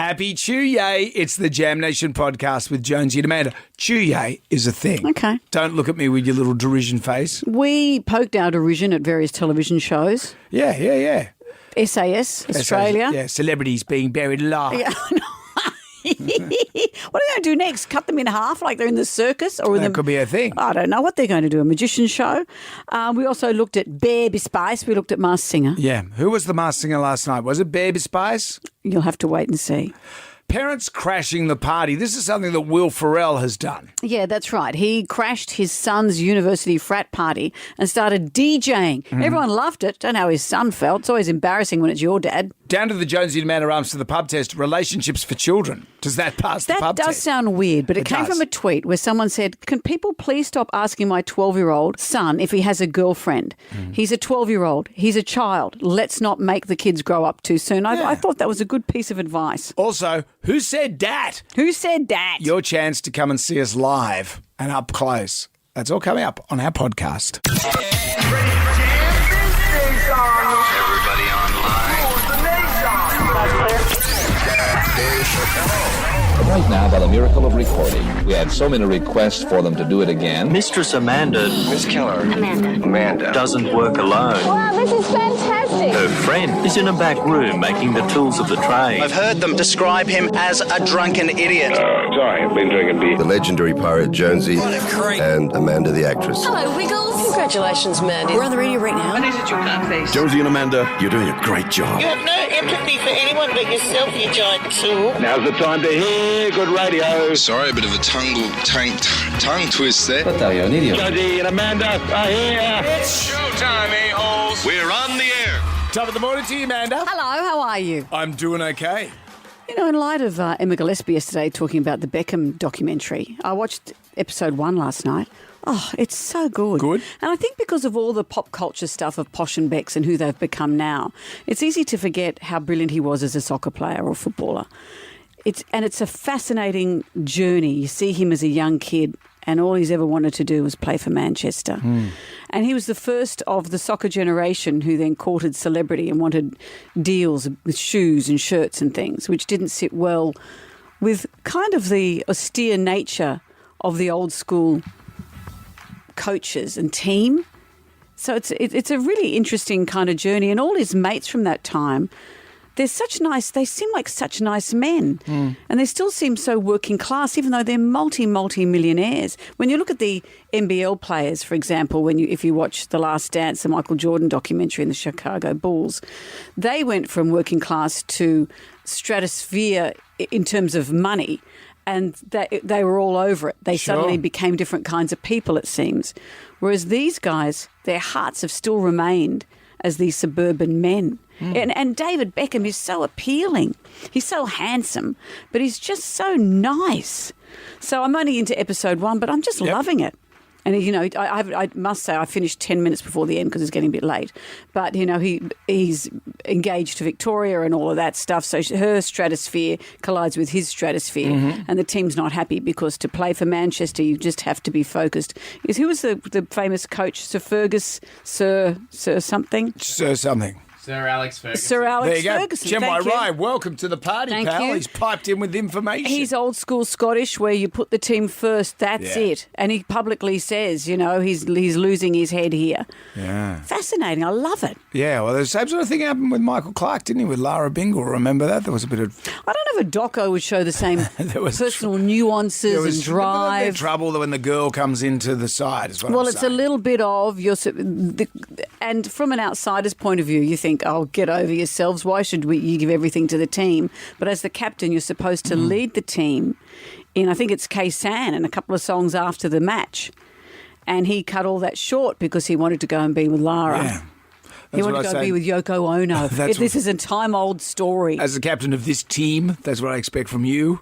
Happy Tuesday. It's the Jam Nation podcast with Jonesy and Amanda. Tuesday is a thing. Okay. Don't look at me with your little derision face. We poked our derision at various television shows. Yeah. SAS, Australia. Yeah, celebrities being buried alive. Yeah, I know. What are they going to do next? Cut them in half like they're in the circus? Or That could be a thing. I don't know what they're going to do, a magician show. We also looked at Baby Spice. We looked at Masked Singer. Yeah. Who was the Masked Singer last night? Was it Baby Spice? You'll have to wait and see. Parents crashing the party. This is something that Will Ferrell has done. Yeah, that's right. He crashed his son's university frat party and started DJing. Everyone loved it. Don't know how his son felt. It's always embarrassing when it's your dad. Down to the Jonesy and Amanda Arms to the pub test. Relationships for children. Does that pass the pub That does test? sound weird, but it came does. from a tweet where someone said, can people please stop asking my 12-year-old son if he has a girlfriend? He's a 12-year-old. He's a child. Let's not make the kids grow up too soon. I thought that was a good piece of advice. Also, who said that? Who said that? Your chance to come and see us live and up close. That's all coming up on our podcast. Everybody online. Right now, by the miracle of recording, we had so many requests for them to do it again. Mistress Amanda Miss Keller. Amanda. doesn't work alone. Wow, this is fantastic. Her friend is in a back room making the tools of the trade. I've heard them describe him as a drunken idiot. Sorry, I've been drinking beer. The legendary pirate Jonesy and Amanda the actress. Hello, Wiggles. Congratulations, Mandy. We're on the radio right now. Jonesy and Amanda, you're doing a great job. You have no empathy for anyone but yourself, you giant tool. Now's the time to hear good radio. Sorry, a bit of a tongue twist there. Jonesy and Amanda are here. It's showtime, a-holes. We're on the air. Top of the morning to you, Amanda. Hello, how are you? I'm doing okay. You know, in light of Emma Gillespie yesterday talking about the Beckham documentary, I watched episode 1 last night. Oh, it's so good. Good. And I think because of all the pop culture stuff of Posh and Becks and who they've become now, it's easy to forget how brilliant he was as a soccer player or footballer. It's a fascinating journey. You see him as a young kid and all he's ever wanted to do was play for Manchester. And he was the first of the soccer generation who then courted celebrity and wanted deals with shoes and shirts and things, which didn't sit well with kind of the austere nature of the old school coaches and team. So it's a really interesting kind of journey. And all his mates from that time, they seem like such nice men. And they still seem so working class, even though they're multi-millionaires. When you look at the NBL players, for example, if you watch The Last Dance, the Michael Jordan documentary in the Chicago Bulls, they went from working class to stratosphere in terms of money. And they were all over it. They suddenly became different kinds of people, it seems. Whereas these guys, their hearts have still remained as these suburban men. And David Beckham is so appealing. He's so handsome, but he's just so nice. So I'm only into episode 1, but I'm just loving it. And, you know, I must say I finished 10 minutes before the end because it's getting a bit late. But, you know, he's engaged to Victoria and all of that stuff. So her stratosphere collides with his stratosphere. And the team's not happy because to play for Manchester, you just have to be focused. Who was the famous coach? Sir Fergus? Sir something? Sir something. Sir Alex Ferguson. Sir Alex There you go. Ferguson. Jim Thank you. Ryan, welcome to the party, Thank pal. you. He's piped in with information. He's old school Scottish where you put the team first, that's it. And he publicly says, you know, he's losing his head here. Yeah. Fascinating. I love it. Yeah, well, the same sort of thing happened with Michael Clark, didn't he, with Lara Bingle? Remember that? There was a bit of... I don't know if a doco would show the same There was personal nuances There was and a bit drive. of trouble when the girl comes into the side, is what Well, I'm it's saying. a little bit of and from an outsider's point of view, you think, oh, get over yourselves. Why should you give everything to the team? But as the captain, you're supposed to lead the team in, I think it's Khe-Sanh and a couple of songs after the match. And he cut all that short because he wanted to go and be with Lara. Yeah. He That's wanted what to I go say. be with Yoko Ono. That's This is a time-old story. As the captain of this team, that's what I expect from you.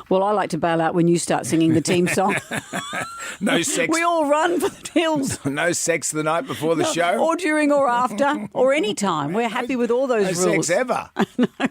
Well, I like to bail out when you start singing the team song. No sex. We all run for the hills. No sex the night before the show. Or during or after, or any time. We're happy with all those No rules. sex ever.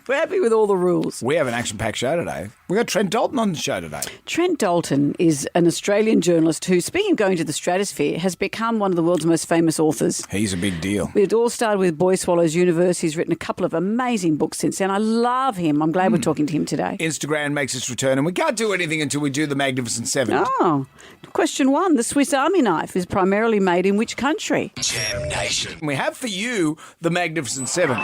We're happy with all the rules. We have an action-packed show today. We got Trent Dalton on the show today. Trent Dalton is an Australian journalist who, speaking of going to the stratosphere, has become one of the world's most famous authors. He's a big deal. It all started with Boy Swallows Universe. He's written a couple of amazing books since then. I love him. I'm glad we're talking to him today. Instagram makes its return, and we can't do anything until we do the Magnificent Seven. Oh, question 1. The Swiss Army knife is primarily made in which country? Jam Nation. We have for you the Magnificent Seven.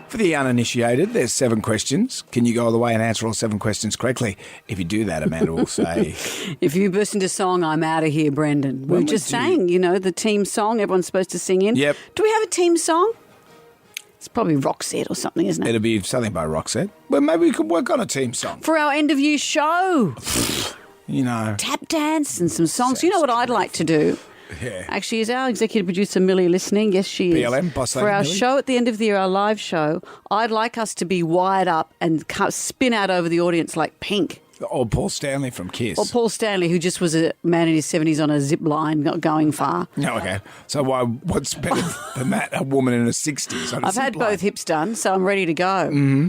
For the uninitiated, there's 7 questions. Can you go all the way and answer all 7 questions correctly? If you do that, Amanda will say... If you burst into song, I'm out of here, Brendan. We were just saying, the team song everyone's supposed to sing in. Yep. Do we have a team song? It's probably Roxette or something, isn't it? It'll be something by Roxette. Well, maybe we could work on a team song. For our end-of-year show. Tap dance and some songs. You know what I'd like to do? Yeah. Actually, is our executive producer Millie listening? Yes, she is. BLM, Boss Lady For our Millie. show at the end of the year, our live show, I'd like us to be wired up and spin out over the audience like Pink. Or Paul Stanley from Kiss. Or Paul Stanley, who just was a man in his 70s on a zip line, not going far. No, okay. So what's better than that? A woman in her 60s on a I've had zip line? both hips done, so I'm ready to go. Mm-hmm.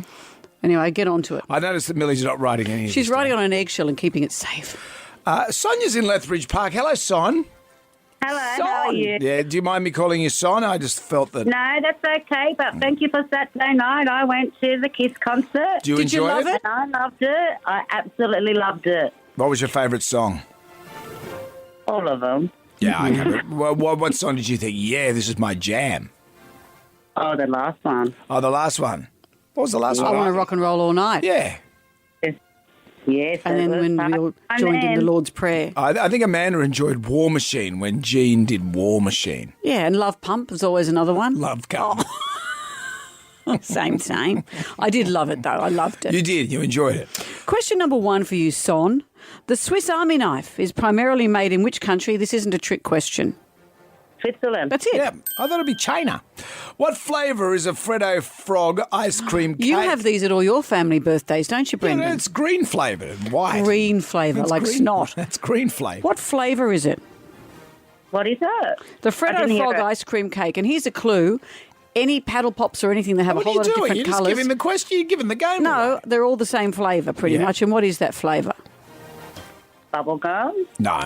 Anyway, get on to it. I noticed that Millie's not writing any of She's this riding down. on an eggshell and keeping it safe. Sonia's in Lethbridge Park. Hello, Son. Hello, Son. how are you? Yeah, do you mind me calling you Son? I just felt that... No, that's okay, but thank you for Saturday night. I went to the Kiss concert. Do you Did you enjoy love it? I loved it. I absolutely loved it. What was your favourite song? All of them. Yeah, I get it. Well, what song did you think, yeah, this is my jam? Oh, the last one. Oh, the last one. What was the last I one? want to rock and roll all night. Yeah. Yes. And then when we all joined in the Lord's Prayer. I think Amanda enjoyed War Machine when Gene did War Machine. Yeah, and Love Pump was always another one. Love Gun. Same. I did love it, though. I loved it. You did. You enjoyed it. Question number 1 for you, Son. The Swiss Army knife is primarily made in which country? This isn't a trick question. Switzerland. That's it. Yeah, I thought it'd be China. What flavour is a Freddo Frog ice cream cake? You have these at all your family birthdays, don't you, Yeah, Brendan? no, it's green flavoured and white. Green flavour, It's like green. snot. It's green flavour. What flavour is it? What is it? The I Freddo didn't hear Frog it. ice cream cake. And here's a clue. Any paddle pops or anything that have What a are whole you lot of doing? different You're just colours. giving the question. You're giving the game No, away. they're all the same flavour, pretty Yeah. much. And what is that flavour? Bubblegum? No.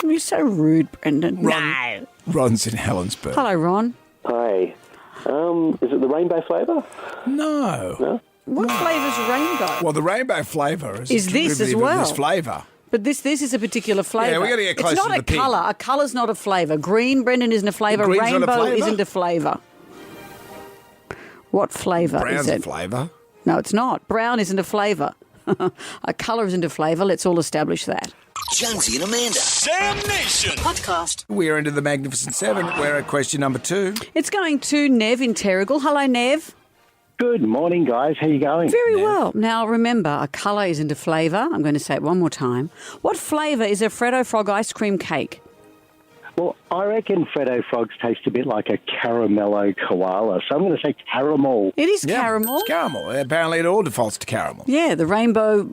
You're so rude, Brendan. Ron, Ron's in Helensburgh. Hello, Ron. Hi. Is it the rainbow flavour? No. What flavour's rainbow? Well, the rainbow flavour is Is this as well? This flavour. But this is a particular flavour. Yeah, we gotta get closer It's to not the a pig. colour. A colour's not a flavour. Green, Brendan, isn't a flavour. Green's not a Rainbow flavour? isn't a flavour. What flavour Brown's is a it? flavour. No, it's not. Brown isn't a flavour. A colour isn't a flavour. Let's all establish that. Jonesy and Amanda. Damn Nation. Podcast. We're into the Magnificent Seven. We're at question number 2. It's going to Nev in Terrigal. Hello, Nev. Good morning, guys. How you going? Very well. Now, remember, a colour isn't a flavour. I'm going to say it one more time. What flavour is a Freddo Frog ice cream cake? Well, I reckon Freddo Frogs taste a bit like a caramello koala, so I'm going to say caramel. It is caramel. It's caramel. Apparently it all defaults to caramel. Yeah, the rainbow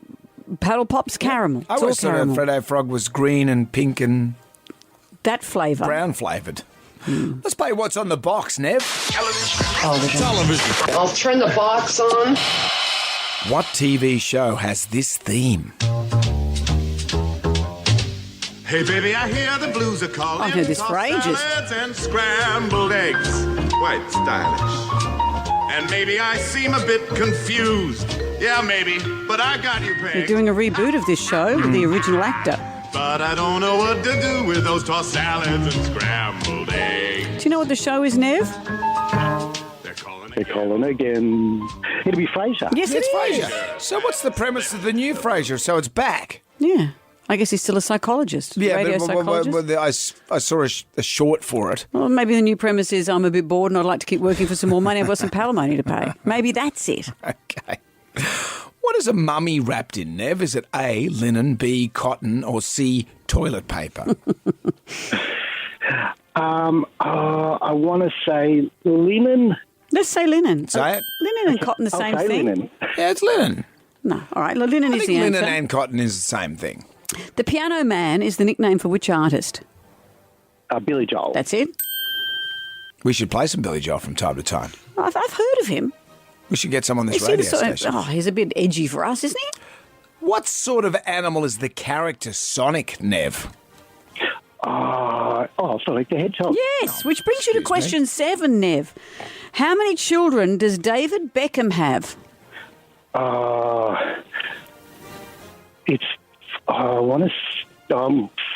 paddle pop's caramel. I It's all always thought a caramel. Freddo Frog was green and pink and That flavour. brown flavoured. Let's play What's on the Box, Nev. Television. I'll turn the box on. What TV show has this theme? Hey, baby, I hear the blues are calling. I've heard this for Tossed ages. salads and scrambled eggs. Quite stylish. And maybe I seem a bit confused. Yeah, maybe, but I got you They're pegged. doing a reboot of this show with the original actor. But I don't know what to do with those tossed salads and scrambled eggs. Do you know what the show is, Nev? They're calling again. It'll be Frasier. Yes, It's it Frasier. is. So what's the premise of the new Frasier? So it's back. Yeah. I guess he's still a psychologist. radio psychologist. I saw a short for it. Well, maybe the new premise is I'm a bit bored and I'd like to keep working for some more money. I've got some palimony to pay. Maybe that's it. Okay. What is a mummy wrapped in, Nev? Is it A, linen, B, cotton, or C, toilet paper? I want to say linen. Let's say linen. Say it. Linen and cotton the same Okay, thing. linen. Yeah, it's linen. No. All right, linen I is think the linen answer. and cotton is the same thing. The Piano Man is the nickname for which artist? Billy Joel. That's it. We should play some Billy Joel from time to time. I've heard of him. We should get some on this Is he radio the sort of- station. he's a bit edgy for us, isn't he? What sort of animal is the character Sonic, Nev? Sonic the Hedgehog. Yes, which brings you to question 7, Nev. How many children does David Beckham have?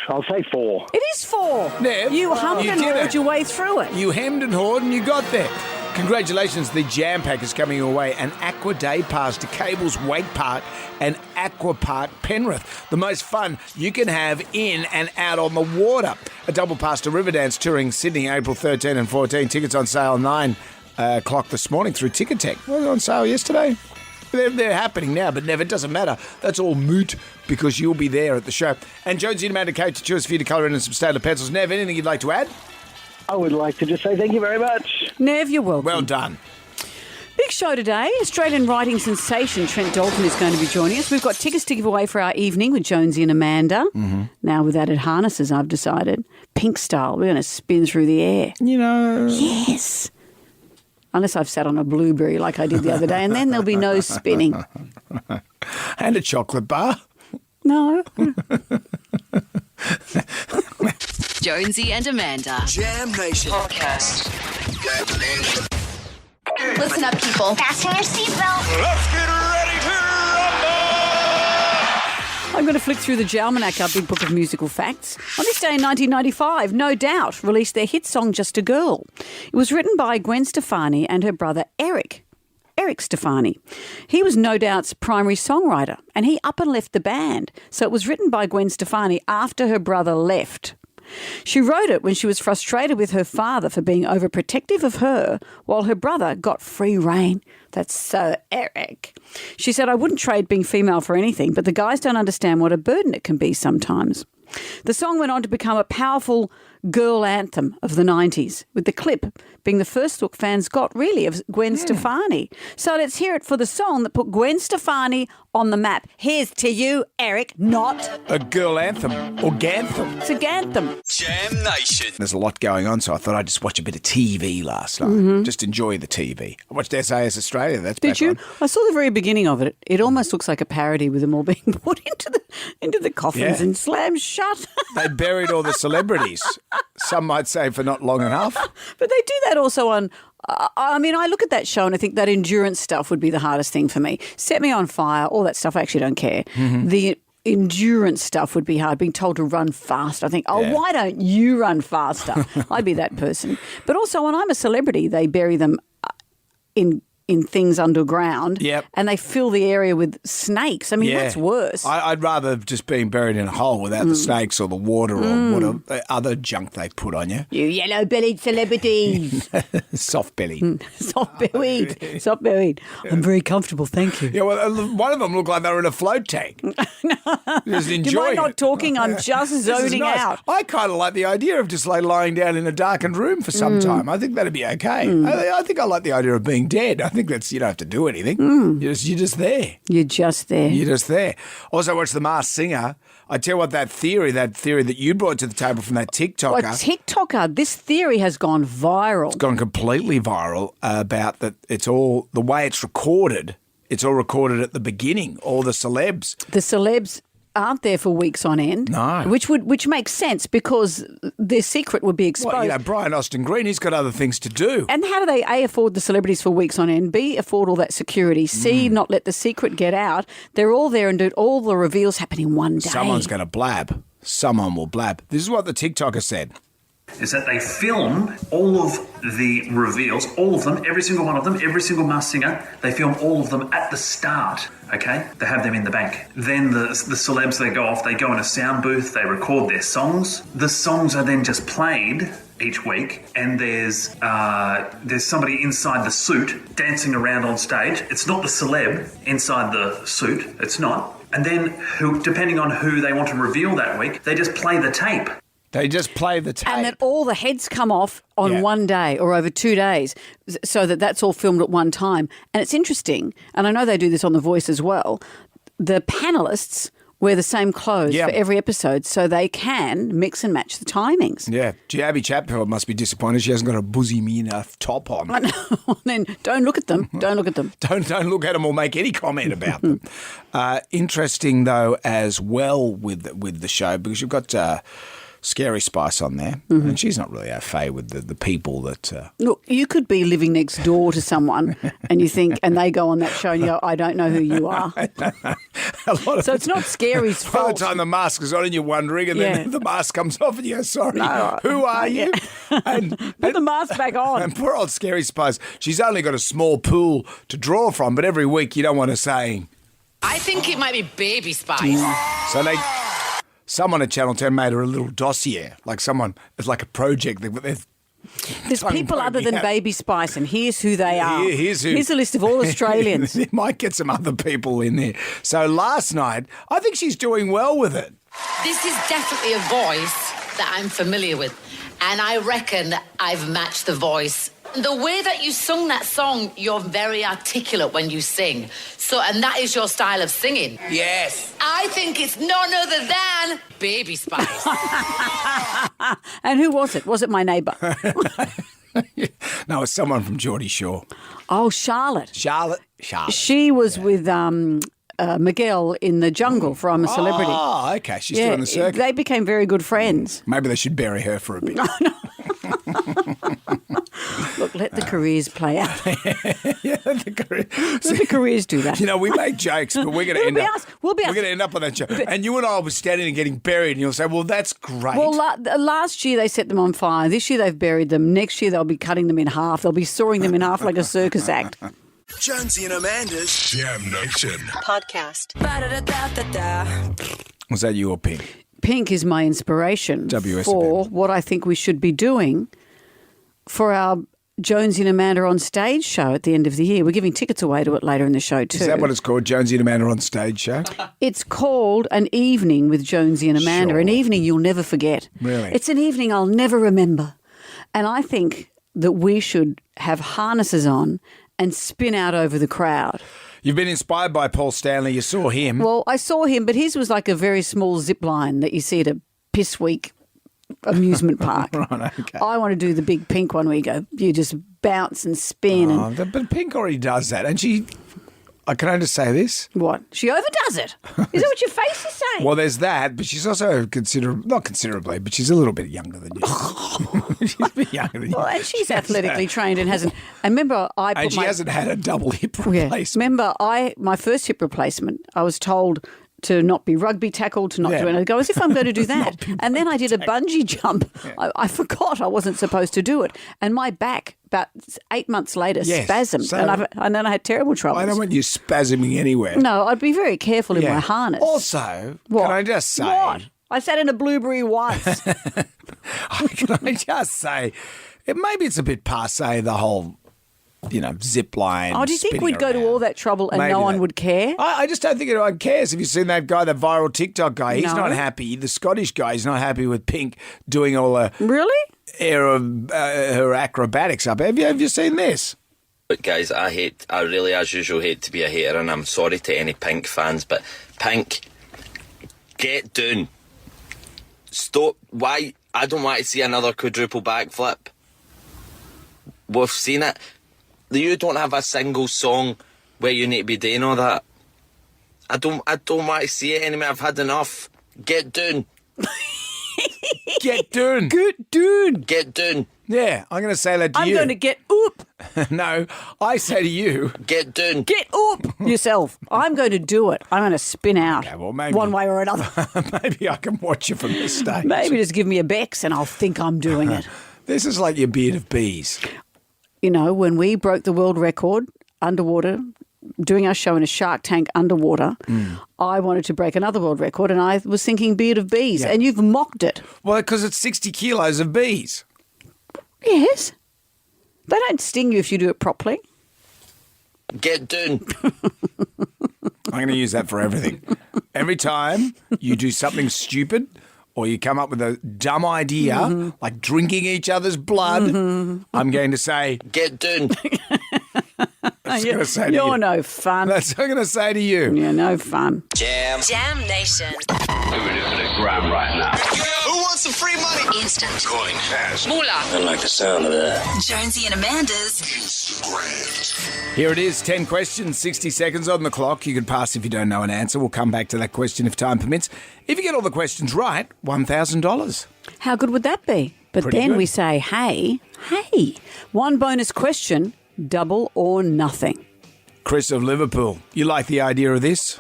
I'll say 4. It is 4. Nev, you hummed you and did hawed it. your way through it. You hemmed and hawed and you got there. Congratulations, the Jam Pack is coming your way. An Aqua Day Pass to Cables Wake Park and Aqua Park Penrith. The most fun you can have in and out on the water. A double pass to Riverdance touring Sydney, April 13 and 14. Tickets on sale 9 o'clock this morning through Ticketek. Was it on sale yesterday? They're happening now, but Nev, it doesn't matter. That's all moot because you'll be there at the show. And Jonesy and Amanda Kate to choose for you to colour in and some Staedtler pencils. Nev, anything you'd like to add? I would like to just say thank you very much. Nev, you're welcome. Well done. Big show today. Australian writing sensation Trent Dalton is going to be joining us. We've got tickets to give away for our evening with Jonesy and Amanda. Mm-hmm. Now with added harnesses, I've decided. Pink style. We're going to spin through the air. You know. Yes. Unless I've sat on a blueberry like I did the other day, and then there'll be no spinning. And a chocolate bar. No. Jonesy and Amanda. Jam Nation. Podcast. Listen up, people. Fasten your seatbelt. Let's get ready to rumble! I'm going to flick through the Jalmanac, our big book of musical facts. On this day in 1995, No Doubt released their hit song Just a Girl. It was written by Gwen Stefani and her brother Eric Stefani. He was No Doubt's primary songwriter, and he up and left the band. So it was written by Gwen Stefani after her brother left. She wrote it when she was frustrated with her father for being overprotective of her while her brother got free rein. That's so Eric. She said, I wouldn't trade being female for anything, but the guys don't understand what a burden it can be sometimes. The song went on to become a powerful girl anthem of the 90s, with the clip being the first look fans got, really, of Gwen Stefani. So let's hear it for the song that put Gwen Stefani on the map. Here's to you, Eric, not a girl anthem or ganthem. It's a ganthem. Jam Nation. There's a lot going on, so I thought I'd just watch a bit of TV last night. Mm-hmm. Just enjoy the TV. I watched SAS Australia. That's Did back you? on. I saw the very beginning of it. It almost looks like a parody with them all being put into the coffins Yeah. and slammed shut. They buried all the celebrities. Some might say for not long enough. But they do that also on. I mean, I look at that show and I think that endurance stuff would be the hardest thing for me. Set Me on Fire, all that stuff, I actually don't care. Mm-hmm. The endurance stuff would be hard. Being told to run fast, I think, why don't you run faster? I'd be that person. But also, when I'm a celebrity, they bury them in things underground. Yep. And they fill the area with snakes. I mean, that's worse. I'd rather just being buried in a hole without the snakes or the water or whatever other junk they put on you. You yellow-bellied celebrities. Soft belly. Soft-bellied. Soft-bellied. I'm very comfortable, thank you. Yeah, well, one of them looked like they were in a float tank. Just Do you enjoying mind not it. talking? I'm just This is zoning nice. out. I kind of like the idea of just like lying down in a darkened room for some time. I think that'd be okay. I think I like the idea of being dead. I think that's, you don't have to do anything. You're just there. You're just there. You're just there. Also watch The Masked Singer. I tell you what, that theory that you brought to the table from that TikToker. A TikToker, this theory has gone viral. It's gone completely viral about that it's all, the way it's recorded, it's all recorded at the beginning, all the celebs. The celebs aren't there for weeks on end. No. Which makes sense because their secret would be exposed. Well, Brian Austin Green, he's got other things to do. And how do they, A, afford the celebrities for weeks on end, B, afford all that security, C, not let the secret get out? They're all there and do all the reveals happen in one day. Someone's going to blab. Someone will blab. This is what the TikToker said. Is that they film all of the reveals, all of them, every single one of them, every single Masked Singer, they film all of them at the start, okay? They have them in the bank. Then the celebs, they go off, they go in a sound booth, they record their songs. The songs are then just played each week, and there's somebody inside the suit dancing around on stage. It's not the celeb inside the suit, it's not. And then, depending on who they want to reveal that week, they just play the tape. They just play the tape. And that all the heads come off on one day or over 2 days, so that's all filmed at one time. And it's interesting, and I know they do this on The Voice as well, the panellists wear the same clothes for every episode so they can mix and match the timings. Yeah. Abby Chatfield must be disappointed she hasn't got a bosom enough top on. I know. Then don't look at them. Don't look at them. Don't look at them or make any comment about them. Interesting, though, as well with the show, because you've got Scary Spice on there, and she's not really au fait with the people that... Look, you could be living next door to someone and you think, and they go on that show and you go, I don't know who you are. So it's not Scary's fault. By the time the mask is on and you're wondering, and then the mask comes off and you go, sorry, who are you? And put the mask back on. And poor old Scary Spice, she's only got a small pool to draw from, but every week you don't want to say... I think it might be Baby Spice. So someone at Channel 10 made her a little dossier, it's like a project. There's people other than Baby Spice, and here's who they are. Here's a list of all Australians. It might get some other people in there. So last night, I think she's doing well with it. This is definitely a voice that I'm familiar with, and I reckon I've matched the voice. The way that you sung that song, you're very articulate when you sing. And that is your style of singing. Yes. I think it's none other than Baby Spice. And who was it? Was it my neighbour? No, it's someone from Geordie Shore. Oh, Charlotte. Charlotte. She was with Miguel in The Jungle for I'm a Celebrity. Oh, okay. She's doing the circuit. They became very good friends. Maybe they should bury her for a bit. Look, let the careers play out. Let the careers do that. We make jokes, but we're going to we're going to end up on that show. And you and I will be standing and getting buried, and you'll say, well, that's great. Well, last year they set them on fire. This year they've buried them. Next year they'll be cutting them in half. They'll be sawing them in half like a circus act. Jonesy and Amanda's Jam Nation Podcast. Was that you or Pink? Pink is my inspiration WSMM. for what I think we should be doing for our Jonesy and Amanda on Stage show at the end of the year. We're giving tickets away to it later in the show too. Is that what it's called, Jonesy and Amanda on Stage show? It's called An Evening with Jonesy and Amanda. Sure. An evening you'll never forget. Really? It's an evening I'll never remember. And I think that we should have harnesses on and spin out over the crowd. You've been inspired by Paul Stanley. You saw him. Well, I saw him, but his was like a very small zip line that you see at a piss week amusement park. Right, okay. I want to do the big Pink one where you just bounce and spin. But Pink already does that. And can I just say this? What? She overdoes it. Is that what your face is saying? Well, there's that, but she's also not considerably, but she's a little bit younger than you. She's a bit younger than you. Well, and she's athletically trained and hasn't. And remember, she hasn't had a double hip replacement. Remember, my first hip replacement, I was told to not be rugby tackled, to not do anything. I go, as if I'm going to do that. And then I did a bungee jump. Yeah. I forgot I wasn't supposed to do it. And my back, about 8 months later, spasmed. And then I had terrible trouble. I don't want you spasming anywhere. No, I'd be very careful in my harness. Also, can I just say... What? I sat in a blueberry once. Can I just say, maybe it's a bit passé, the whole... zip line. Oh, do you think we'd go to all that trouble and no one would care? I just don't think anyone cares. Have you seen that guy, the viral TikTok guy? He's not happy. The Scottish guy, he's not happy with Pink doing all the... Really? Her acrobatics up. Have you seen this? But guys, I really, as usual, hate to be a hater, and I'm sorry to any Pink fans, but Pink, get down. Stop. Why? I don't want to see another quadruple backflip. We've seen it. You don't have a single song where you need to be doing all that. I don't want to see it anymore. I've had enough. Get down. Get down. Get down. Get down. Yeah, I'm going to say that to you. I'm going to get up. No, I say to you. Get down. Get up yourself. I'm going to do it. I'm going to spin out maybe, one way or another. Maybe I can watch you from this stage. Maybe just give me a Bex and I'll think I'm doing it. This is like your beard of bees. When we broke the world record underwater, doing our show in a shark tank underwater, I wanted to break another world record and I was thinking beard of bees, and you've mocked it. Well, because it's 60 kilos of bees. Yes. They don't sting you if you do it properly. Get down. I'm going to use that for everything. Every time you do something stupid or you come up with a dumb idea, like drinking each other's blood, I'm going to say, get done. That's what I'm going to say to You're you. no fun. That's what I'm going to say to you. You're no fun. Jam Nation. We're doing a gram right now. Who wants some free money? Instant. Going fast. Moolah. I like the sound of that. Jonesy and Amanda's Here it is, 10 questions, 60 seconds on the clock. You can pass if you don't know an answer. We'll come back to that question if time permits. If you get all the questions right, $1,000. How good would that be? But Pretty then good. we say, hey, one bonus question, double or nothing. Chris of Liverpool, you like the idea of this?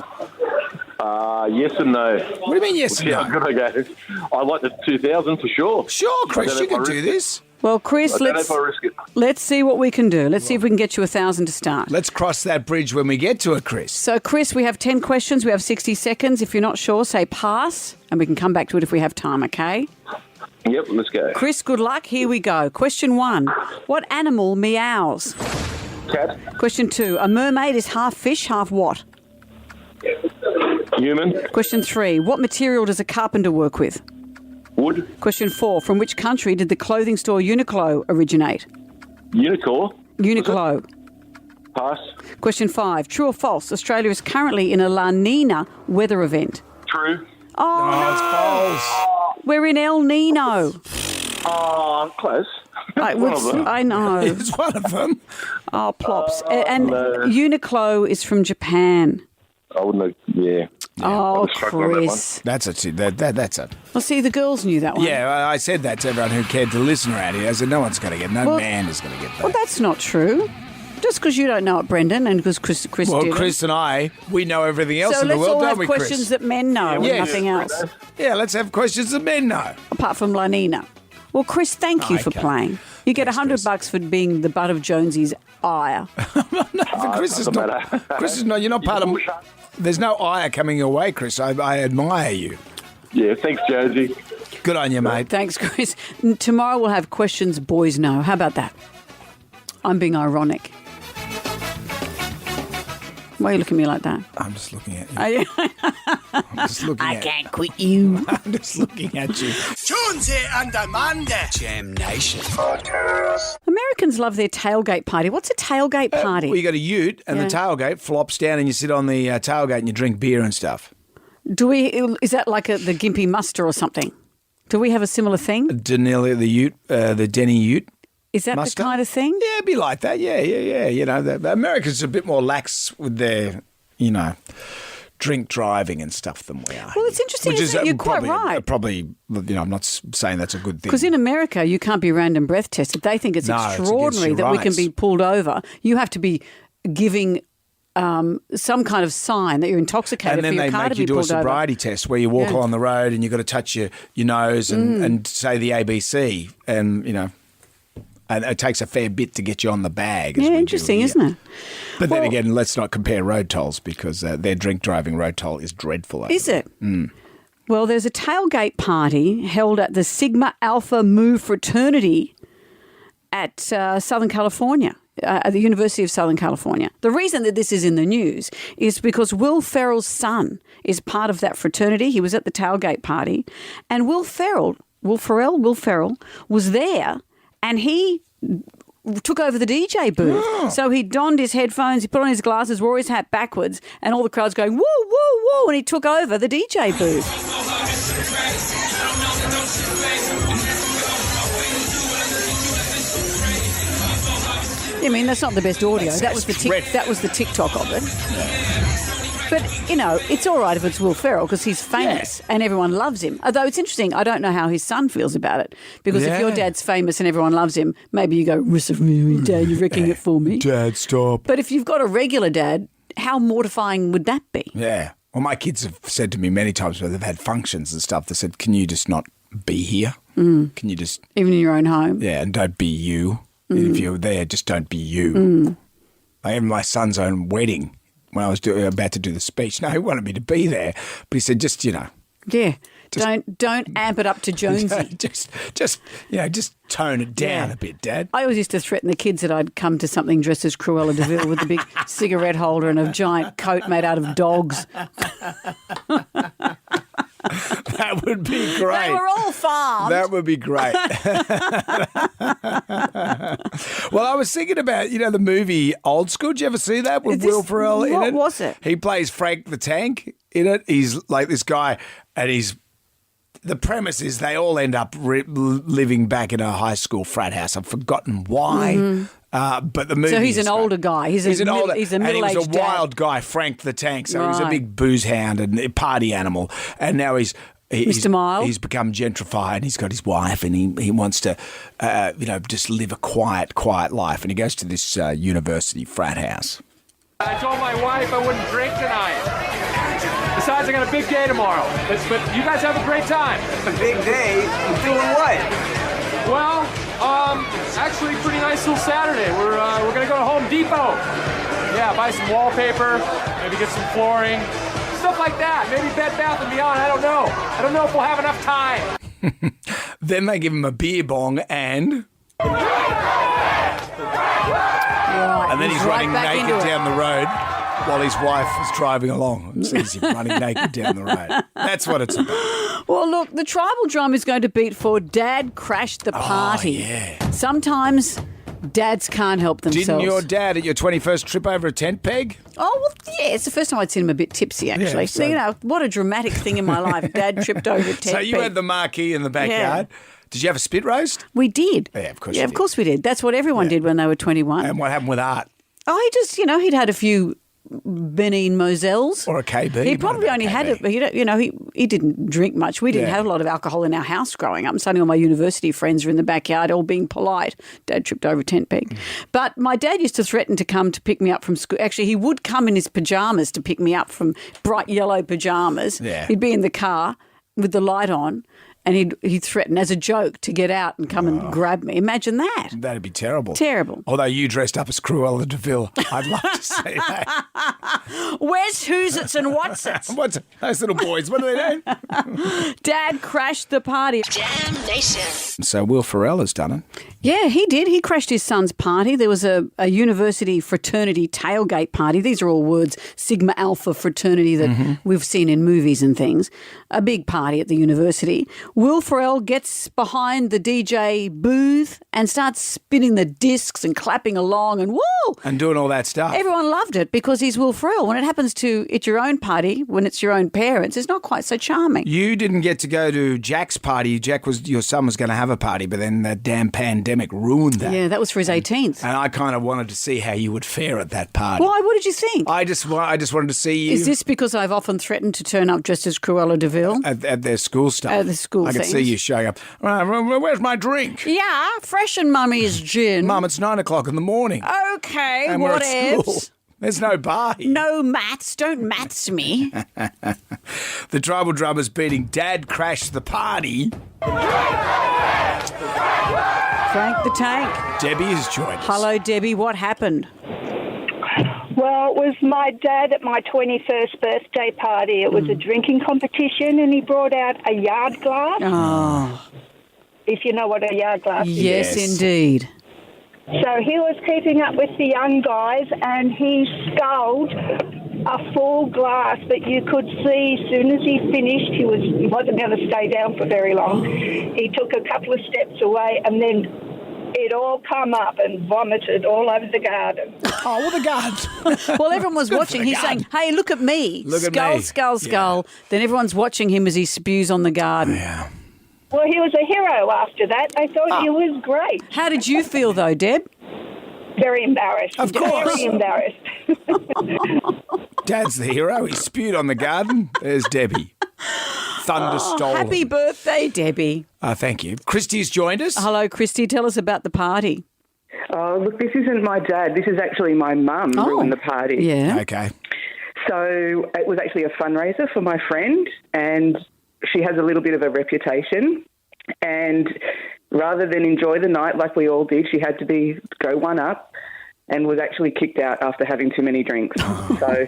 Yes and no. What do you mean yes and no? I'm going to go. I like the 2,000 for sure. Sure, Chris, you can do this. Well, Chris, I don't know if I risk it. let's see what we can do. Let's see if we can get you 1,000 to start. Let's cross that bridge when we get to it, Chris. So, Chris, we have 10 questions. We have 60 seconds. If you're not sure, say pass, and we can come back to it if we have time, okay? Yep, let's go. Chris, good luck. Here we go. Question 1. What animal meows? Cat. Question 2. A mermaid is half fish, half what? Human. Question 3. What material does a carpenter work with? Wood. Question 4. From which country did the clothing store Uniqlo originate? Unicorn. Uniqlo. Pass. Question 5. True or false? Australia is currently in a La Nina weather event. True. Oh, it's false. We're in El Nino. Close. One of them. I know. It's one of them. Oh, plops. And no. Uniqlo is from Japan. I wouldn't have, yeah. Oh, I struggled on that one. Chris. That's it. Well, see, the girls knew that one. Yeah, I said that to everyone who cared to listen around here. I said, no one's going to get, no Well- man is going to get that. Well, that's not true. Just because you don't know it, Brendan, and because Chris Well, didn't. Chris and I, we know everything else So in the let's world, all don't have we, questions Chris? that men know and Yes. nothing else, Yeah, let's have questions that men know. apart from La Nina. Well, Chris, thank you for Okay. playing. You get Thanks, $100 for being the butt of Jonesy's ire. Chris is doesn't not. matter. Chris is not. You're not part of. There's no ire coming your way, Chris. I admire you. Yeah, thanks, Jonesy. Good on you, mate. Thanks, Chris. Tomorrow we'll have questions boys know. How about that? I'm being ironic. Why are you looking at me like that? I'm just looking at you. Are you? I'm just looking I at can't quit you. I'm just looking at you. Jonesy and Amanda. Jam Nation. Americans love their tailgate party. What's a tailgate party? Well, you got a ute and Yeah. the tailgate flops down and you sit on the tailgate and you drink beer and stuff. Is that like the Gimpy muster or something? Do we have a similar thing? Danilo, the ute, the Denny ute. Is that Muster? the kind of thing? Yeah, it'd be like that. Yeah. You know, the Americans are a bit more lax with their, drink driving and stuff than we are. Well, it's interesting, isn't it? You're quite right. Probably, I'm not saying that's a good thing. Because in America, you can't be random breath tested. They think it's No, it's extraordinary against your that we can rights. be pulled over. You have to be giving some kind of sign that you're intoxicated and then for your they car to make be you do a pulled over. sobriety test where you walk Yeah. along the road and you've got to touch your nose and say the ABC and, and it takes a fair bit to get you on the bag. as Yeah, we do interesting, here. isn't it? But then Well- again, let's not compare road tolls because their drink driving road toll is dreadful. Is it? Well, there's a tailgate party held at the Sigma Alpha Mu fraternity at Southern California, at the University of Southern California. The reason that this is in the news is because Will Ferrell's son is part of that fraternity. He was at the tailgate party, and Will Ferrell was there, and he took over the DJ booth. So he donned his headphones, he put on his glasses, wore his hat backwards, and all the crowd's going, woo, woo, woo, and he took over the DJ booth. I mean, that's not the best audio. That was the TikTok of it. But, it's all right if it's Will Ferrell because he's famous and everyone loves him. Although it's interesting, I don't know how his son feels about it. Because if your dad's famous and everyone loves him, maybe you go, really, Dad, you're wrecking it for me. Dad, stop. But if you've got a regular dad, how mortifying would that be? Yeah. Well, my kids have said to me many times where they've had functions and stuff, they said, can you just not be here? Can you just... Even in your own home? Yeah, and don't be you. If you're there, just don't be you. I had my son's own wedding when I was about to do the speech. No, he wanted me to be there, but he said, just, Yeah. Don't amp it up to Jonesy. just tone it down a bit, Dad. I always used to threaten the kids that I'd come to something dressed as Cruella de Vil with a big cigarette holder and a giant coat made out of dogs. That That would be great. They were all farmed. That would be great. Well, I was thinking about, the movie Old School. Did you ever see that with Will Ferrell in it? What was it? He plays Frank the Tank in it. He's like this guy, and the premise is they all end up living back in a high school frat house. I've forgotten why. Mm-hmm. But the movie. So he's an older guy. He's a middle-aged and he was a dad. wild guy, Frank the Tank. So he was a Right. big booze hound and a party animal. And now he's Mr. Mild. He's become gentrified. He's got his wife, and he wants to, just live a quiet life. And he goes to this university frat house. I told my wife I wouldn't drink tonight. Besides, I got a big day tomorrow. But you guys have a great time. A big day? You doing what? Well, actually, pretty nice little Saturday. We're gonna go to Home Depot. Yeah, buy some wallpaper, maybe get some flooring, stuff like that. Maybe Bed Bath & Beyond. I don't know. I don't know if we'll have enough time. Then they give him a beer bong and then he's running back naked into it. down the road while his wife is driving along and sees him running naked down the road. That's what it's about. Well, look, the tribal drum is going to beat for Dad Crashed the Party. Oh, yeah. Sometimes dads can't help themselves. Didn't your dad at your 21st trip over a tent peg? Oh, well, yeah, it's the first time I'd seen him a bit tipsy, actually. Yeah, so, what a dramatic thing in my life. Dad tripped over a tent So you peg. had the marquee in the backyard. Yeah. Did you have a spit roast? We did. Yeah, of course Yeah, you of did. course we did. That's what everyone did when they were 21. And what happened with Art? Oh, he just, he'd had a few Benin Moselles. Or a KB. He probably only had it, he didn't drink much. We didn't Yeah. have a lot of alcohol in our house growing up. And suddenly all my university friends are in the backyard all being polite. Dad tripped over a tent peg. But my dad used to threaten to come to pick me up from school. Actually, he would come in his pajamas to pick me up from bright yellow pajamas. Yeah. He'd be in the car with the light on. And he'd threaten as a joke to get out and come and grab me. Imagine that. That'd be terrible. Terrible. Although you dressed up as Cruella de Vil. I'd love to see that. Where's Who's It's and What's It's? What's those little boys? What are they doing? Dad crashed the party. Jam Nation. So Will Ferrell has done it. Yeah, he did. He crashed his son's party. There was a university fraternity tailgate party. These are all words, Sigma Alpha fraternity that we've seen in movies and things. A big party at the university. Will Ferrell gets behind the DJ booth and starts spinning the discs and clapping along and woo! And doing all that stuff. Everyone loved it because he's Will Ferrell. When it happens at your own party, when it's your own parents, it's not quite so charming. You didn't get to go to Jack's party. Your son was going to have a party, but then the damn pandemic ruined that. Yeah, that was for his 18th. And I kind of wanted to see how you would fare at that party. Why? What did you think? I just wanted to see you. Is this because I've often threatened to turn up just as Cruella de Vil? At their school stuff? At the school I could see things. you showing up. Where's my drink? Yeah, freshen Mummy's gin. Mum, it's 9 o'clock in the morning. Okay, And we're what at school. ifs? There's no bar here. No maths. Don't maths me. The tribal drummer's beating Dad Crashed the Party. Frank the Tank. Debbie has joined us. Hello, Debbie. What happened? Well, it was my dad at my 21st birthday party. It was a drinking competition, and he brought out a yard glass. Oh, If you know what a yard glass is. yes, indeed. So he was keeping up with the young guys, and he sculled a full glass. But you could see as soon as he finished, he wasn't going to stay down for very long. He took a couple of steps away, and then it all come up and vomited all over the garden. Oh, well, the garden. Well, everyone was Good for watching. the He's garden. saying, hey, look at me. Look at skull, me. skull, skull. Then everyone's watching him as he spews on the garden. Yeah. Well, he was a hero after that. I thought he was great. How did you feel, though, Deb? Very embarrassed. Of course. Very embarrassed. Dad's the hero. He spewed on the garden. There's Debbie. Thunder stolen. Happy birthday, Debbie. Thank you. Christy's joined us. Hello, Christy. Tell us about the party. Oh, look, this isn't my dad. This is actually my mum ruined the party. Yeah. Okay. So it was actually a fundraiser for my friend, and she has a little bit of a reputation. And rather than enjoy the night like we all did, she had to go one up and was actually kicked out after having too many drinks. So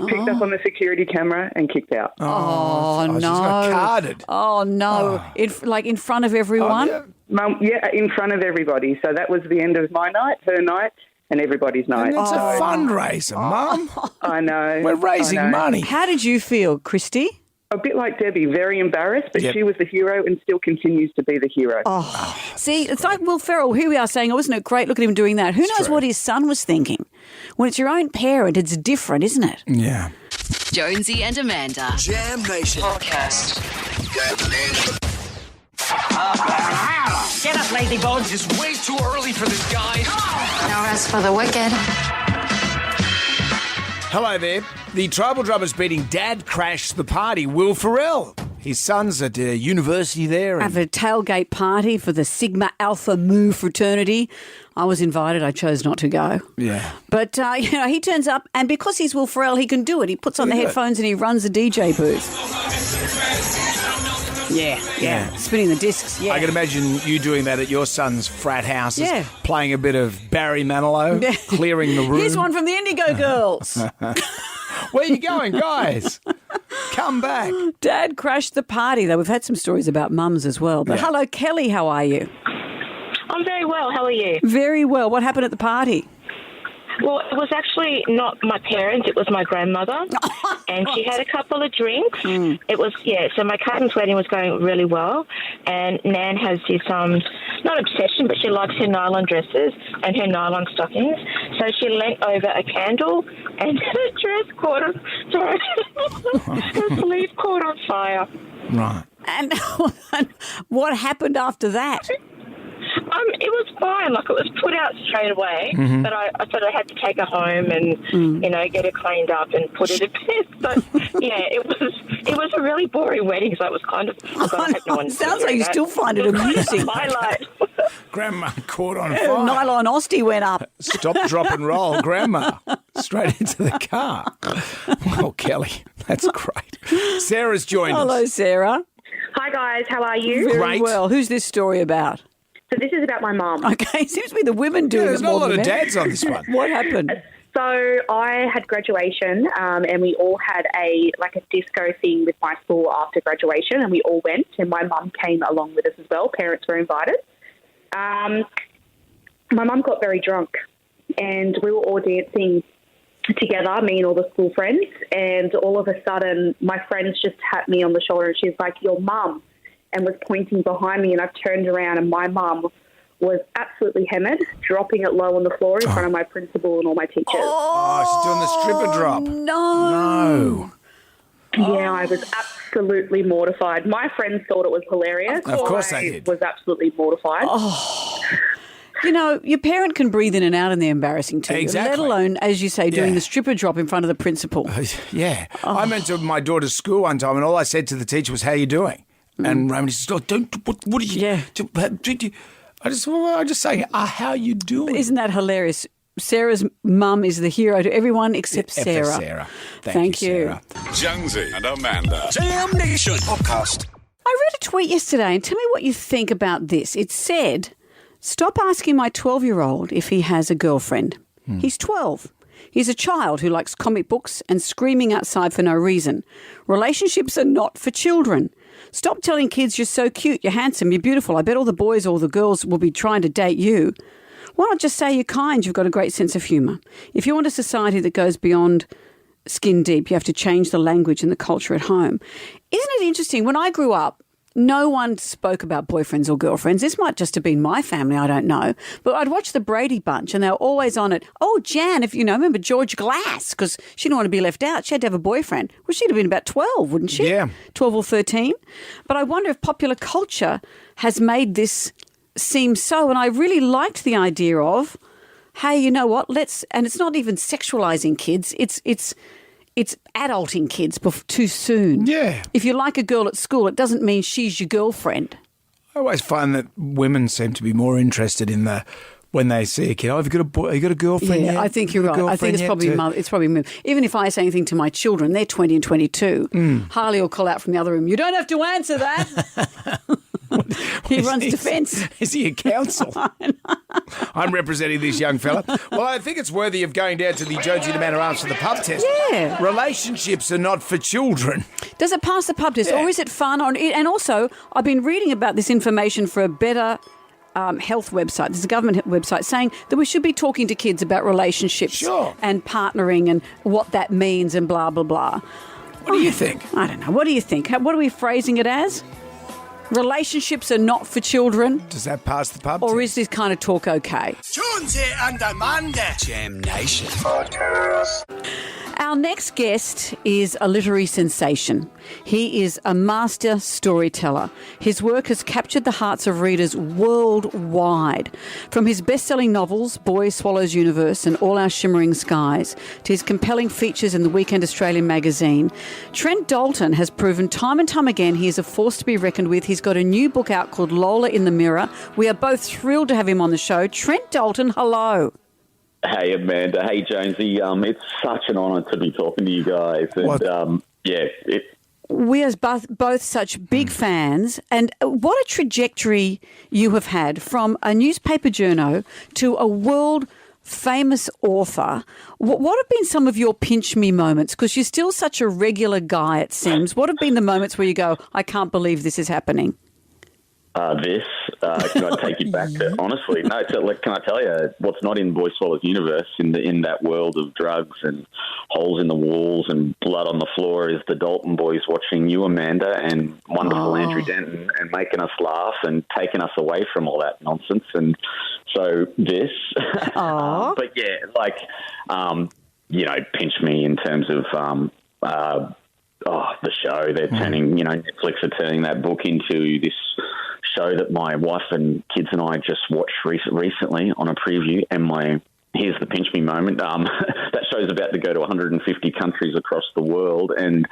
picked up on the security camera and kicked out. Oh, no. She's got carded. Oh, no. In front of everyone? Mum, yeah, in front of everybody. So that was the end of my night, her night, and everybody's night. And it's a fundraiser, Mum. I know. We're raising money. How did you feel, Christy? A bit like Debbie, very embarrassed, but Yep. she was the hero and still continues to be the hero. Oh, see, it's like Will Ferrell. Here we are saying, oh, isn't it great? Look at him doing that. Who knows what his son was thinking? When it's your own parent, it's different, isn't it? Yeah. Jonesy and Amanda. Jam Nation. Podcast. Get up, lazybones. It's way too early for this guy. No rest for the wicked. Hello there. The Tribal Drummers beating Dad Crashed the Party, Will Ferrell. His son's at university there. Have a tailgate party for the Sigma Alpha Mu fraternity. I was invited. I chose not to go. Yeah. But, he turns up, and because he's Will Ferrell, he can do it. He puts on the headphones and he runs a DJ booth. Yeah. Spinning the discs, yeah. I can imagine you doing that at your son's frat house. Yeah. Playing a bit of Barry Manilow, clearing the room. Here's one from the Indigo Girls. Where are you going, guys? Come back. Dad crashed the party, though. We've had some stories about mums as well. But hello, Kelly, how are you? I'm very well. How are you? Very well. What happened at the party? Well, it was actually not my parents. It was my grandmother. And she had a couple of drinks. It was, so my cousin's wedding was going really well. And Nan has this, not obsession, but she likes her nylon dresses and her nylon stockings. So she leant over a candle and her dress caught on, her sleeve caught on fire. Right. And what happened after that? It was fine. Like, it was put out straight away. Mm-hmm. But I thought I had to take her home and, get her cleaned up and put her to bed. But, it was a really boring wedding, so it was kind of... Sounds like you still find it amusing. Highlight. Grandma caught on fire. Nylon Ostie went up. Stop, drop and roll, Grandma. Straight into the car. Well, Kelly, that's great. Sarah's joined us. Hello, Sarah. Hi, guys. How are you? Very well. Who's this story about? So this is about my mum. Okay, seems to be the women doing there's it not a more lot than of men. dads on this one. What happened? So I had graduation and we all had a disco thing with my school after graduation, and we all went, and my mum came along with us as well. Parents were invited. My mum got very drunk and we were all dancing together, me and all the school friends, and all of a sudden my friends just tapped me on the shoulder and she's like, "Your mum," and was pointing behind me, and I turned around and my mum was absolutely hammered, dropping it low on the floor in front of my principal and all my teachers. Oh, she's doing the stripper drop. No. Yeah, I was absolutely mortified. My friends thought it was hilarious. Of course they I did. was absolutely mortified. Oh. Your parent can breathe in and out and they're embarrassing too. Exactly. Let alone, as you say, doing Yeah. the stripper drop in front of the principal. Yeah. I went to my daughter's school one time and all I said to the teacher was, "How are you doing?" And Romy says, "Oh, what are you?" Yeah. I just say, "How are you doing?" Isn't that hilarious? Sarah's mum is the hero to everyone except Sarah. Sarah. Thank you. Sarah. Jonesy and Amanda. Jam Nation Podcast. I read a tweet yesterday, and tell me what you think about this. It said, "Stop asking my 12-year-old if he has a girlfriend. He's 12. He's a child who likes comic books and screaming outside for no reason. Relationships are not for children. Stop telling kids you're so cute, you're handsome, you're beautiful. I bet all the boys or the girls will be trying to date you. Why not just say you're kind, you've got a great sense of humour? If you want a society that goes beyond skin deep, you have to change the language and the culture at home." Isn't it interesting? When I grew up, no one spoke about boyfriends or girlfriends. This might just have been my family, I don't know. But I'd watch the Brady Bunch and they were always on it. Oh, Jan, if remember George Glass, because she didn't want to be left out. She had to have a boyfriend. Well, she'd have been about 12, wouldn't she? Yeah. 12 or 13. But I wonder if popular culture has made this seem so. And I really liked the idea of, hey, you know what, and it's not even sexualizing kids. It's adulting kids too soon. Yeah. If you like a girl at school, it doesn't mean she's your girlfriend. I always find that women seem to be more interested in when they see a kid. "Oh, have you got a boy? Have you got a girlfriend yet? I think you're right. I think it's probably me. Even if I say anything to my children, they're 20 and 22. Harley will call out from the other room, "You don't have to answer that." He runs defence. Is he a counsel? I'm representing this young fella. Well, I think it's worthy of going down to the Jonesy and Amanda Answer the Pub test. Yeah. Relationships are not for children. Does it pass the pub test, or is it fun? And also, I've been reading about this information for a better health website. There's a government website saying that we should be talking to kids about relationships and partnering and what that means and blah, blah, blah. What do you think? I don't know. What do you think? What are we phrasing it as? Relationships are not for children? Does that pass the pub? Or is this kind of talk okay? Jonesy and Amanda. Jam Nation. Our next guest is a literary sensation. He is a master storyteller. His work has captured the hearts of readers worldwide. From his best-selling novels, Boy Swallows Universe and All Our Shimmering Skies, to his compelling features in the Weekend Australian magazine, Trent Dalton has proven time and time again he is a force to be reckoned with. He's got a new book out called Lola in the Mirror. We are both thrilled to have him on the show. Trent Dalton, hello. Hey, Amanda. Hey, Jonesy. It's such an honour to be talking to you guys. And, We are both such big fans, and what a trajectory you have had from a newspaper journo to a world-famous author. What have been some of your pinch-me moments? Because you're still such a regular guy, it seems. What have been the moments where you go, I can't believe this is happening? Can I take you back to, honestly, no, can I tell you what's not in Boy Swallows Universe, in that world of drugs and holes in the walls and blood on the floor, is the Dalton boys watching you, Amanda, and wonderful Andrew Denton, and making us laugh and taking us away from all that nonsense. And so this, but yeah, pinch me in terms of, the show. They're turning, Netflix are turning that book into this show that my wife and kids and I just watched recently on a preview. And here's the pinch me moment. That show's about to go to 150 countries across the world, and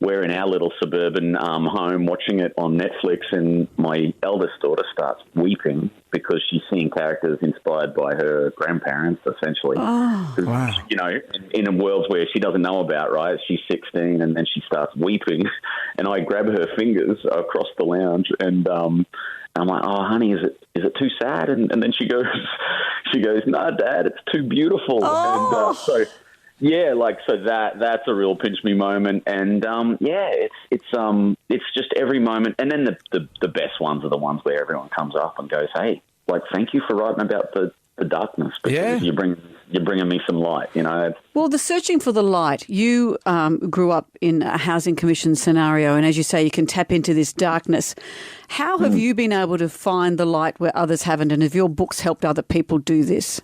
we're in our little suburban home watching it on Netflix, and my eldest daughter starts weeping because she's seeing characters inspired by her grandparents, essentially. Oh, wow. In a world where she doesn't know about, right? She's 16, and then she starts weeping, and I grab her fingers across the lounge, and I'm like, oh, honey, is it too sad? And then she goes, no, Dad, it's too beautiful. Oh. And that's a real pinch me moment. And it's just every moment. And then the best ones are the ones where everyone comes up and goes, hey, thank you for writing about the darkness, because you're bringing me some light, Well, the searching for the light, you grew up in a housing commission scenario, and as you say, you can tap into this darkness. How have you been able to find the light where others haven't, and have your books helped other people do this?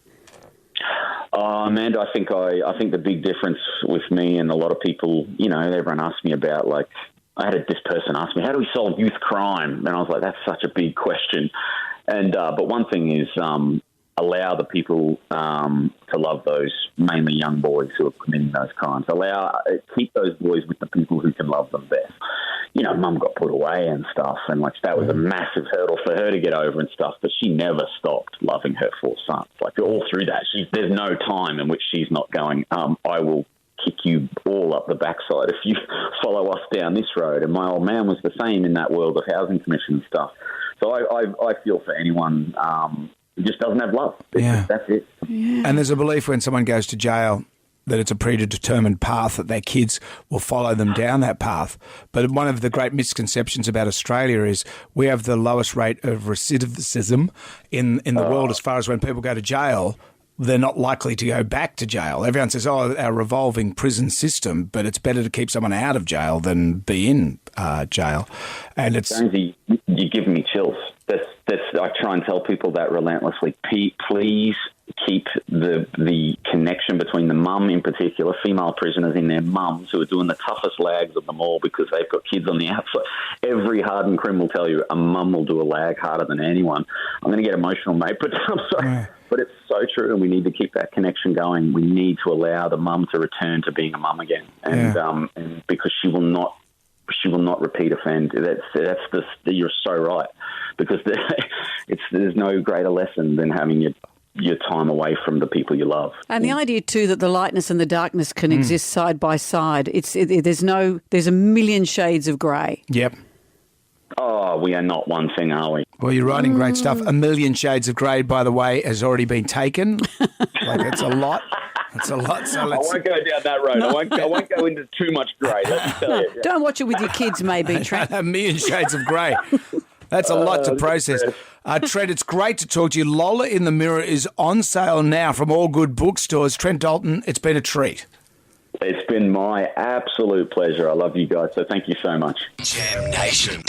Amanda, I think the big difference with me and a lot of people, everyone asks me about, I had this person ask me, how do we solve youth crime? And I was like, that's such a big question. And but one thing is allow the people to love those mainly young boys who are committing those crimes. Keep those boys with the people who can love them best. Mum got put away and stuff, and that was a massive hurdle for her to get over and stuff, but she never stopped loving her 4 sons. All through that, there's no time in which she's not going, I will kick you all up the backside if you follow us down this road. And my old man was the same in that world of housing commission and stuff. So I feel for anyone who just doesn't have love. That's it. Yeah. And there's a belief when someone goes to jail that it's a predetermined path, that their kids will follow them down that path. But one of the great misconceptions about Australia is we have the lowest rate of recidivism in the world, as far as when people go to jail, they're not likely to go back to jail. Everyone says, our revolving prison system, but it's better to keep someone out of jail than be in jail. And it's... Jonesy, you're giving me chills. I try and tell people that relentlessly. Please keep the connection between the mum, in particular, female prisoners and their mums, who are doing the toughest lags of them all because they've got kids on the outside. Every hardened criminal will tell you a mum will do a lag harder than anyone. I'm going to get emotional, mate, but I'm sorry. Yeah. But it's so true, and we need to keep that connection going. We need to allow the mum to return to being a mum again, and because she will not repeat offend. You're so right, because there's no greater lesson than having your time away from the people you love. And the idea too that the lightness and the darkness can exist side by side. There's a million shades of grey. Yep. Oh, we are not one thing, are we? Well, you're writing great stuff. A Million Shades of Grey, by the way, has already been taken. It's a lot. It's a lot. So I won't go down that road. No. I won't go into too much grey. Let me tell you. Don't watch it with your kids, maybe, Trent. A Million Shades of Grey. That's a lot to process. Trent, it's great to talk to you. Lola in the Mirror is on sale now from all good bookstores. Trent Dalton, it's been a treat. It's been my absolute pleasure. I love you guys, so thank you so much. Jam Nation.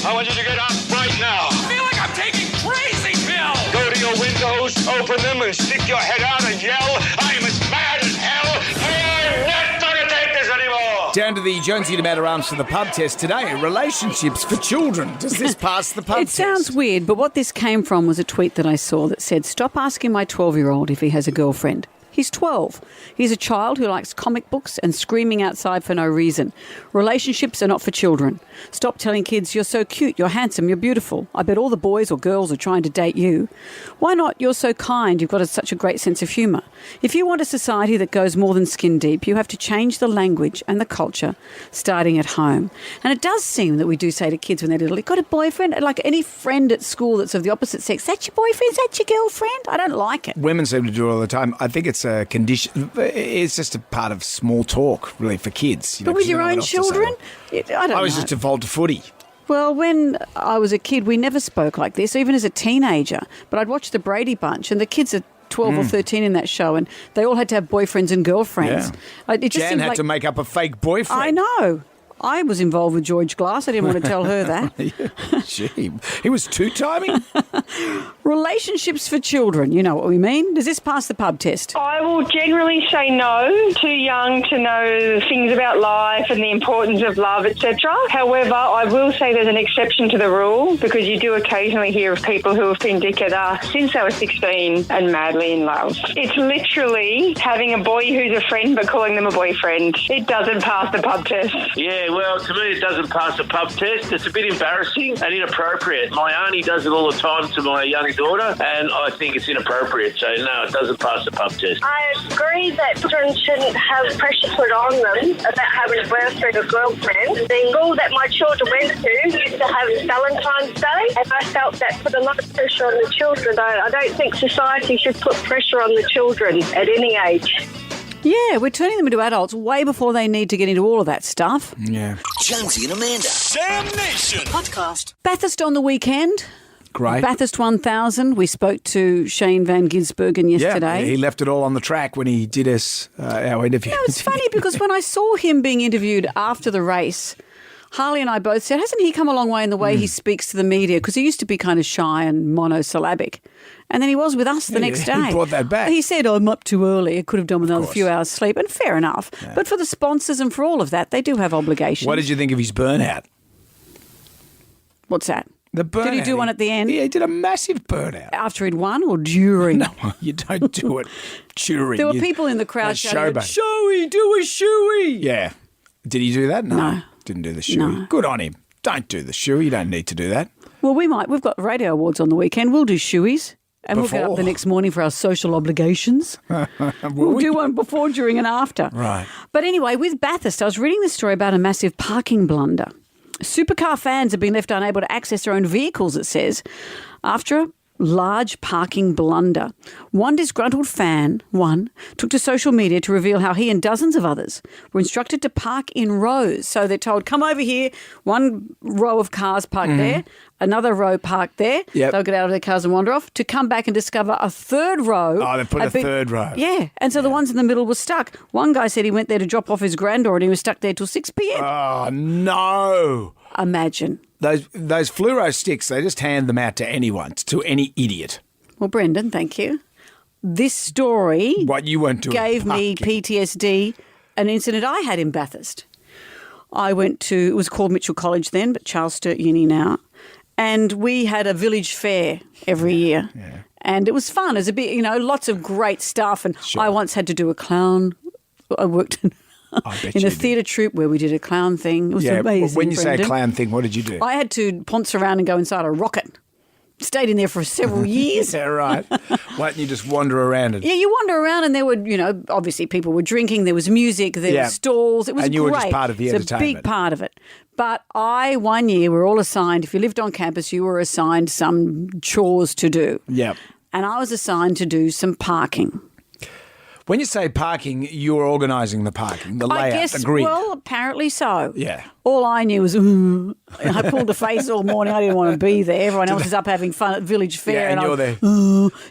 I want you to get up right now. I feel like I'm taking crazy pills. Go to your windows, open them, and stick your head out and yell, I'm as mad as hell. I'm not going to take this anymore. Down to the Jonesy and Amanda Arms for the pub test today. Relationships for children. Does this pass the pub It test? sounds weird, but what this came from was a tweet that I saw that said, "Stop asking my 12-year-old if he has a girlfriend. He's 12. He's a child who likes comic books and screaming outside for no reason. Relationships are not for children. Stop telling kids you're so cute, you're handsome, you're beautiful. I bet all the boys or girls are trying to date you. Why not? You're so kind. You've got such a great sense of humour. If you want a society that goes more than skin deep, you have to change the language and the culture starting at home." And it does seem that we do say to kids when they're little, "You got a boyfriend?" Like any friend at school that's of the opposite sex, "That's your boyfriend? Is that your girlfriend?" I don't like it. Women seem to do it all the time. I think it's a condition. It's just a part of small talk, really, for kids. But with your own children? I don't know. I was just default to footy. Well, when I was a kid, we never spoke like this, even as a teenager. But I'd watch the Brady Bunch, and the kids are 12 or 13 in that show, and they all had to have boyfriends and girlfriends. Yeah. It just Jan seemed had like, to make up a fake boyfriend. I know. I was involved with George Glass. I didn't want to tell her that. Gee, he was two-timing? Relationships for children, you know what we mean. Does this pass the pub test? I will generally say no. Too young to know things about life and the importance of love, etc. However, I will say there's an exception to the rule, because you do occasionally hear of people who have been dicked since they were 16 and madly in love. It's literally having a boy who's a friend but calling them a boyfriend. It doesn't pass the pub test. Yeah, well, to me it doesn't pass the pub test. It's a bit embarrassing and inappropriate. My auntie does it all the time to my young daughter, and I think it's inappropriate. So, no, it doesn't pass the pub test. I agree that children shouldn't have pressure put on them about having a boyfriend or girlfriend. The school that my children went to used to have Valentine's Day, and I felt that put a lot of pressure on the children. I don't think society should put pressure on the children at any age. Yeah, we're turning them into adults way before they need to get into all of that stuff. Yeah. Jonesy and Amanda. Jam Nation. Podcast. Bathurst on the weekend. Great. Bathurst 1000. We spoke to Shane Van Gisbergen yesterday. Yeah, he left it all on the track when he did our interview. No, it's funny because when I saw him being interviewed after the race, Harley and I both said, hasn't he come a long way in the way he speaks to the media? Because he used to be kind of shy and monosyllabic. And then he was with us the next day. He brought that back. He said, I'm up too early. I could have done with another few hours sleep. And fair enough. Yeah. But for the sponsors and for all of that, they do have obligations. What did you think of his burnout? What's that? The burnout. Did he do one at the end? Yeah, he did a massive burnout. After he'd won or during? No, you don't do it during. There were people in the crowd shouting, showboat. Shoey, do a shoey. Yeah. Did he do that? No. Didn't do the shoey. No. Good on him. Don't do the shoey. You don't need to do that. Well, we might. We've got radio awards on the weekend. We'll do shoeys. And we'll get up the next morning for our social obligations. We'll do one before, during and after. Right. But anyway, with Bathurst, I was reading this story about a massive parking blunder. Supercar fans have been left unable to access their own vehicles, it says, after a large parking blunder. One disgruntled fan, took to social media to reveal how he and dozens of others were instructed to park in rows. So they're told, come over here, one row of cars parked there, another row parked there. Yep. They'll get out of their cars and wander off to come back and discover a third row. Oh, they put a third row. Yeah, and so the ones in the middle were stuck. One guy said he went there to drop off his granddaughter and he was stuck there till 6 p.m. Oh, no. Imagine. Those fluoro sticks, they just hand them out to anyone, to any idiot. Well, Brendan, thank you. This story you weren't doing gave me PTSD, an incident I had in Bathurst. I went to, it was called Mitchell College then, but Charles Sturt Uni now, and we had a village fair every year. Yeah. And it was fun. It was a bit, lots of great stuff. And I once had to do a clown. I worked in a theatre troupe where we did a clown thing. It was amazing. When you say Brendan. a clown thing, what did you do? I had to ponce around and go inside a rocket. Stayed in there for several years. Yeah, right. Why don't you just wander around? Yeah, you wander around and there were, obviously people were drinking, there was music, there were stalls. It was and you great. were just part of the entertainment. It's a big part of it. But one year, we're all assigned, if you lived on campus, you were assigned some chores to do. Yep. And I was assigned to do some parking. When you say parking, you're organising the parking, the layout, I guess, the grid. well, apparently so. Yeah. All I knew was, I pulled a face all morning. I didn't want to be there. Everyone else is up having fun at Village Fair. Yeah, and you're there.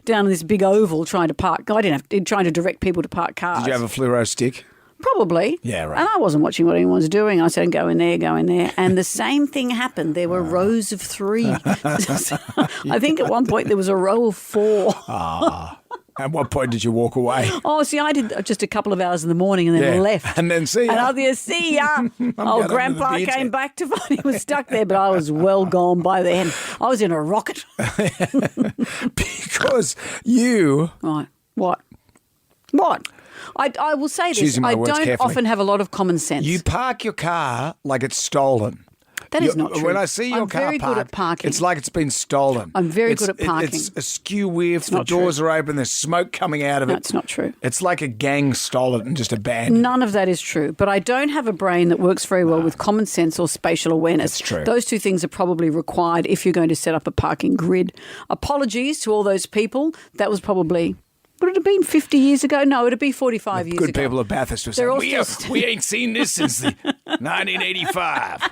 Down in this big oval trying to park. I didn't have trying to direct people to park cars. Did you have a fluoro stick? Probably. Yeah, right. And I wasn't watching what anyone was doing. I said, go in there, go in there. And the same thing happened. There were rows of 3. I think at one point there was a row of 4. At what point did you walk away? Oh, see, I did just a couple of hours in the morning and then left. And then see ya. And I'll just see ya. Grandpa came back to find he was stuck there, but I was well gone by then. I was in a rocket. Because you... Right. What? I will say this. Choosing my I words don't carefully. often have a lot of common sense. You park your car like it's stolen. That is not true. When I see your I'm car very parked, good at parking. it's like it's been stolen. I'm very good at parking. It's askew with, the not doors true. are open, there's smoke coming out of it. That's not true. It's like a gang stole it and just abandoned None of that is true. But I don't have a brain that works very well with common sense or spatial awareness. That's true. Those two things are probably required if you're going to set up a parking grid. Apologies to all those people. That was probably... Would it have been 50 years ago? No, it'd be 45 years ago. Good people of Bathurst were They're saying, all still- we ain't seen this since the 1985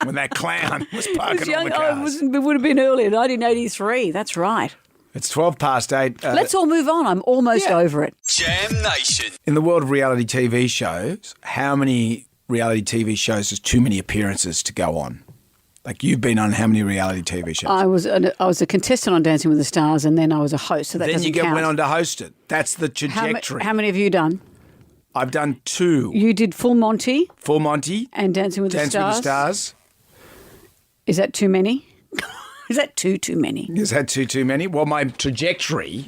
when that clown was parking all the cars. It would have been earlier, 1983. That's right. It's 8:12. Let's all move on. I'm almost over it. Jam Nation. In the world of reality TV shows, how many reality TV shows is too many appearances to go on? Like, you've been on how many reality TV shows? I was a contestant on Dancing with the Stars, and then I was a host, so that then doesn't you count. went on to host it. That's the trajectory. How many have you done? I've done 2. You did Full Monty. Full Monty. And Dancing with the Stars. Dancing with the Stars. Is that too many? Is that too many? Is that too many? Well, my trajectory,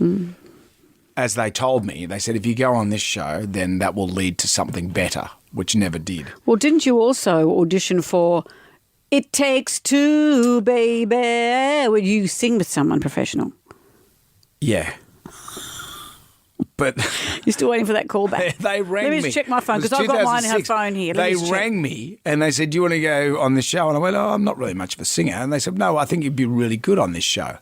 as they told me, they said if you go on this show, then that will lead to something better, which never did. Well, didn't you also audition for It Takes Two, Baby, where you sing with someone professional? Yeah. But you're still waiting for that call back. They rang me. Let me just check my phone, It was because I've got mine in her 2006. phone here. They rang me and they said, do you want to go on this show? And I went, oh, I'm not really much of a singer. And they said, no, I think you'd be really good on this show.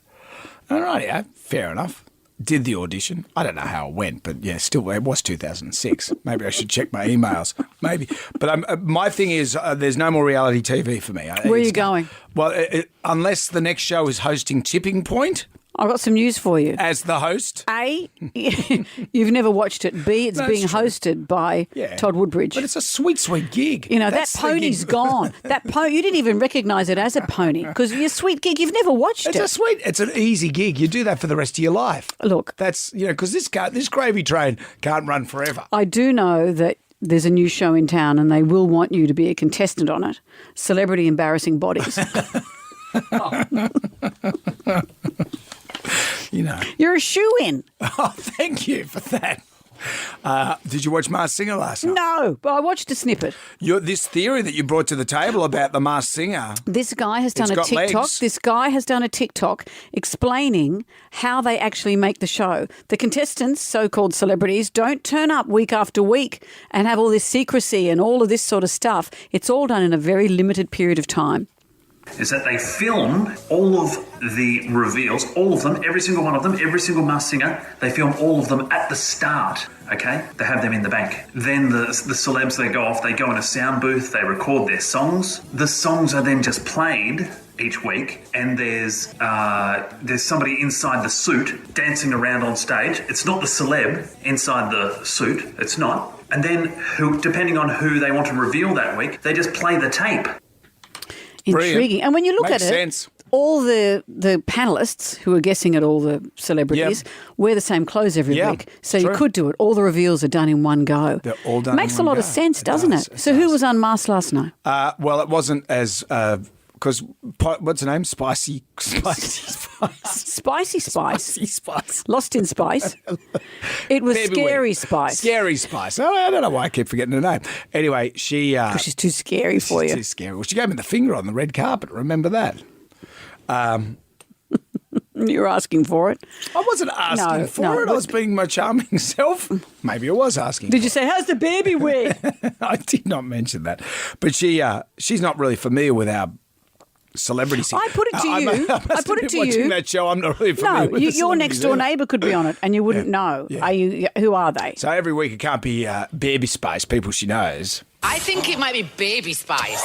All right, yeah, fair enough. Did the audition. I don't know how it went, but yeah, still, it was 2006. Maybe I should check my emails. Maybe. But my thing is, there's no more reality TV for me. Where are you going? Well, unless the next show is hosting Tipping Point. I've got some news for you. As the host? A, you've never watched it. B, it's being hosted by Todd Woodbridge. But it's a sweet, sweet gig. You know, That's that the pony's gig. gone. You didn't even recognise it as a pony because your sweet gig, you've never watched it. It's an easy gig. You do that for the rest of your life. Look. That's, because this gravy train can't run forever. I do know that there's a new show in town and they will want you to be a contestant on it. Celebrity Embarrassing Bodies. You're a shoo-in. Oh, thank you for that. Did you watch Masked Singer last night? No, but I watched a snippet. This theory that you brought to the table about the Masked Singer. This guy has done a got TikTok. legs. This guy has done a TikTok explaining how they actually make the show. The contestants, so-called celebrities, don't turn up week after week and have all this secrecy and all of this sort of stuff. It's all done in a very limited period of time. Is that they film all of the reveals, all of them, every single one of them, every single Masked Singer, they film all of them at the start, okay? They have them in the bank. Then the celebs, they go off, they go in a sound booth, they record their songs. The songs are then just played each week, and there's somebody inside the suit dancing around on stage. It's not the celeb inside the suit, it's not. And then, depending on who they want to reveal that week, they just play the tape. Intriguing. Brilliant. And when you look Makes at sense. it, all the panellists who are guessing at all the celebrities wear the same clothes every week. So true. you could do it. All the reveals are done in one go. They're all done Makes in a one lot of go. sense, doesn't it? So who was unmasked last night? Well, it wasn't as... because, what's her name? Spicy Spice. Spicy Spice. Spicy Spice. Lost in Spice. It was Baby Scary Wig. Spice. Scary Spice. Oh, I don't know why I keep forgetting her name. Anyway, she... Because she's too scary for you. Too scary. Well, she gave me the finger on the red carpet. Remember that? You were asking for it. I wasn't asking for it. I was being my charming self. Maybe I was asking. Did you say, how's the baby wig? I did not mention that. But she's not really familiar with our celebrities. I put it to you. I put it to watching you. that show, I'm not really familiar No, with the your next celebrities door either. neighbour could be on it, and you wouldn't know. Yeah. Who are they? So every week it can't be Baby Spice, people she knows. I think it might be Baby Spice.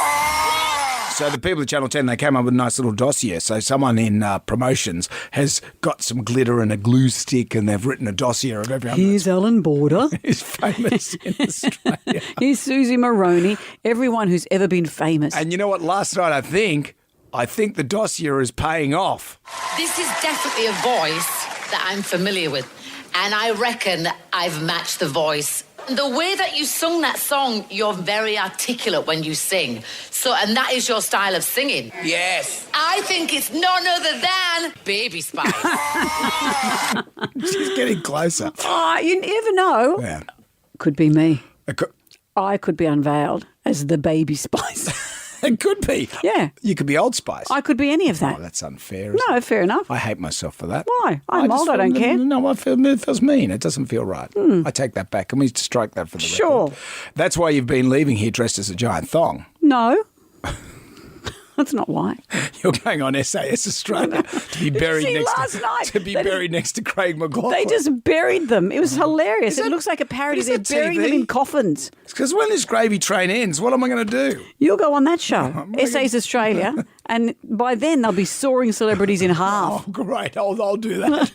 So the people at Channel 10, they came up with a nice little dossier. So someone in promotions has got some glitter and a glue stick, and they've written a dossier of everyone Here's Ellen Border. who's famous in Australia. Here's Susie Maroney. Everyone who's ever been famous. And you know what? Last night, I think the dossier is paying off. This is definitely a voice that I'm familiar with. And I reckon I've matched the voice. The way that you sung that song, you're very articulate when you sing. And that is your style of singing. Yes. I think it's none other than Baby Spice. She's getting closer. Oh, you never know. Yeah. Could be me. It could, I could be unveiled as the Baby Spice. it could be. Yeah. You could be Old Spice. I could be any of that. Oh, that's unfair. Isn't No, it? fair enough. I hate myself for that. Why? I'm just old, I don't feel- care. No, it feels mean. It doesn't feel right. I take that back. Can we strike that for the Sure. record? That's why you've been leaving here dressed as a giant thong. No. That's not why. You're going on SAS Australia to be buried see next last night? to be They buried next to Craig McLaughlin. They just buried them. It was hilarious. Is It that- looks like a parody. is They're that burying TV? them in coffins. Because when this gravy train ends, what am I going to do? You'll go on that show, SA's Australia, and by then they'll be soaring celebrities in half. Oh, great! I'll do that.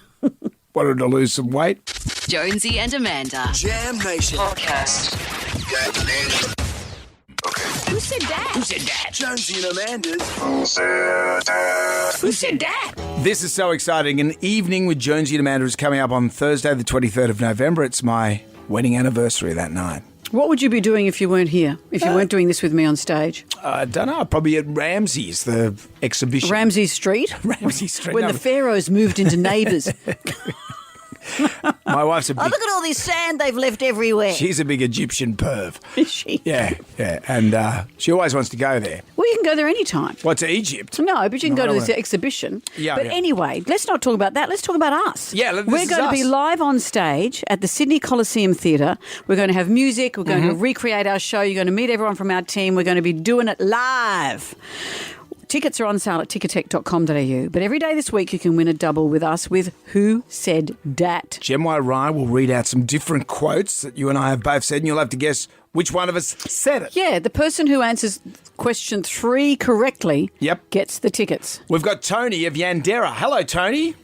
Wanted to lose some weight. Jonesy and Amanda. Jam Nation Podcast. Okay. Who said that? Who said that? Jonesy and Amanda's. Who said that? Who said that? This is so exciting. An evening with Jonesy and Amanda is coming up on Thursday, the 23rd of November. It's my wedding anniversary that night. What would you be doing if you weren't here? If you weren't doing this with me on stage? I don't know. Probably at Ramsay's, the exhibition. Ramsay Street? Ramsay Street. When No, the pharaohs moved into neighbours. my wife's a Oh, big... look at all this sand they've left everywhere. She's a big Egyptian perv. Is she? Yeah. And she always wants to go there. Well, you can go there anytime. What, to Egypt? No, but you can No, go to I this don't. exhibition. Yeah, But yeah. anyway, let's not talk about that. Let's talk about us. Yeah, this We're is going to be us. live on stage at the Sydney Coliseum Theatre. We're going to have music. We're going to Mm-hmm. recreate our show. You're going to meet everyone from our team. We're going to be doing it live. Tickets are on sale at ticketek.com.au. But every day this week you can win a double with us with Who Said Dat. Jem Rye will read out some different quotes that you and I have both said, and you'll have to guess which one of us said it. Yeah, the person who answers question 3 correctly gets the tickets. We've got Tony of Yandera. Hello, Tony.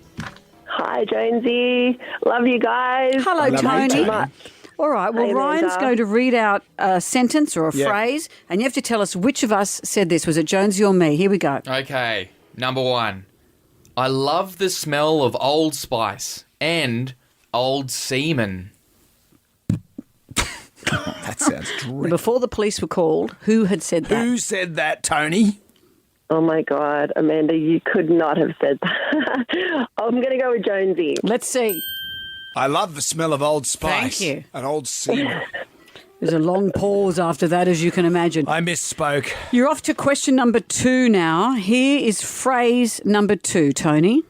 Hi, Jonesy. Love you guys. Hello, Love you, Tony. Tony. All right, well, Hey, Ryan's Amanda. going to read out a sentence or a Yeah. phrase, and you have to tell us which of us said this. Was it Jonesy or me? Here we go. Okay, number 1. I love the smell of Old Spice and old semen. That sounds dreadful. Before the police were called, who had said that? Who said that, Tony? Oh, my God. Amanda, you could not have said that. I'm going to go with Jonesy. Let's see. I love the smell of Old Spice. Thank you. And old semen. There's a long pause after that, as you can imagine. I misspoke. You're off to question number 2 now. Here is phrase number 2, Tony.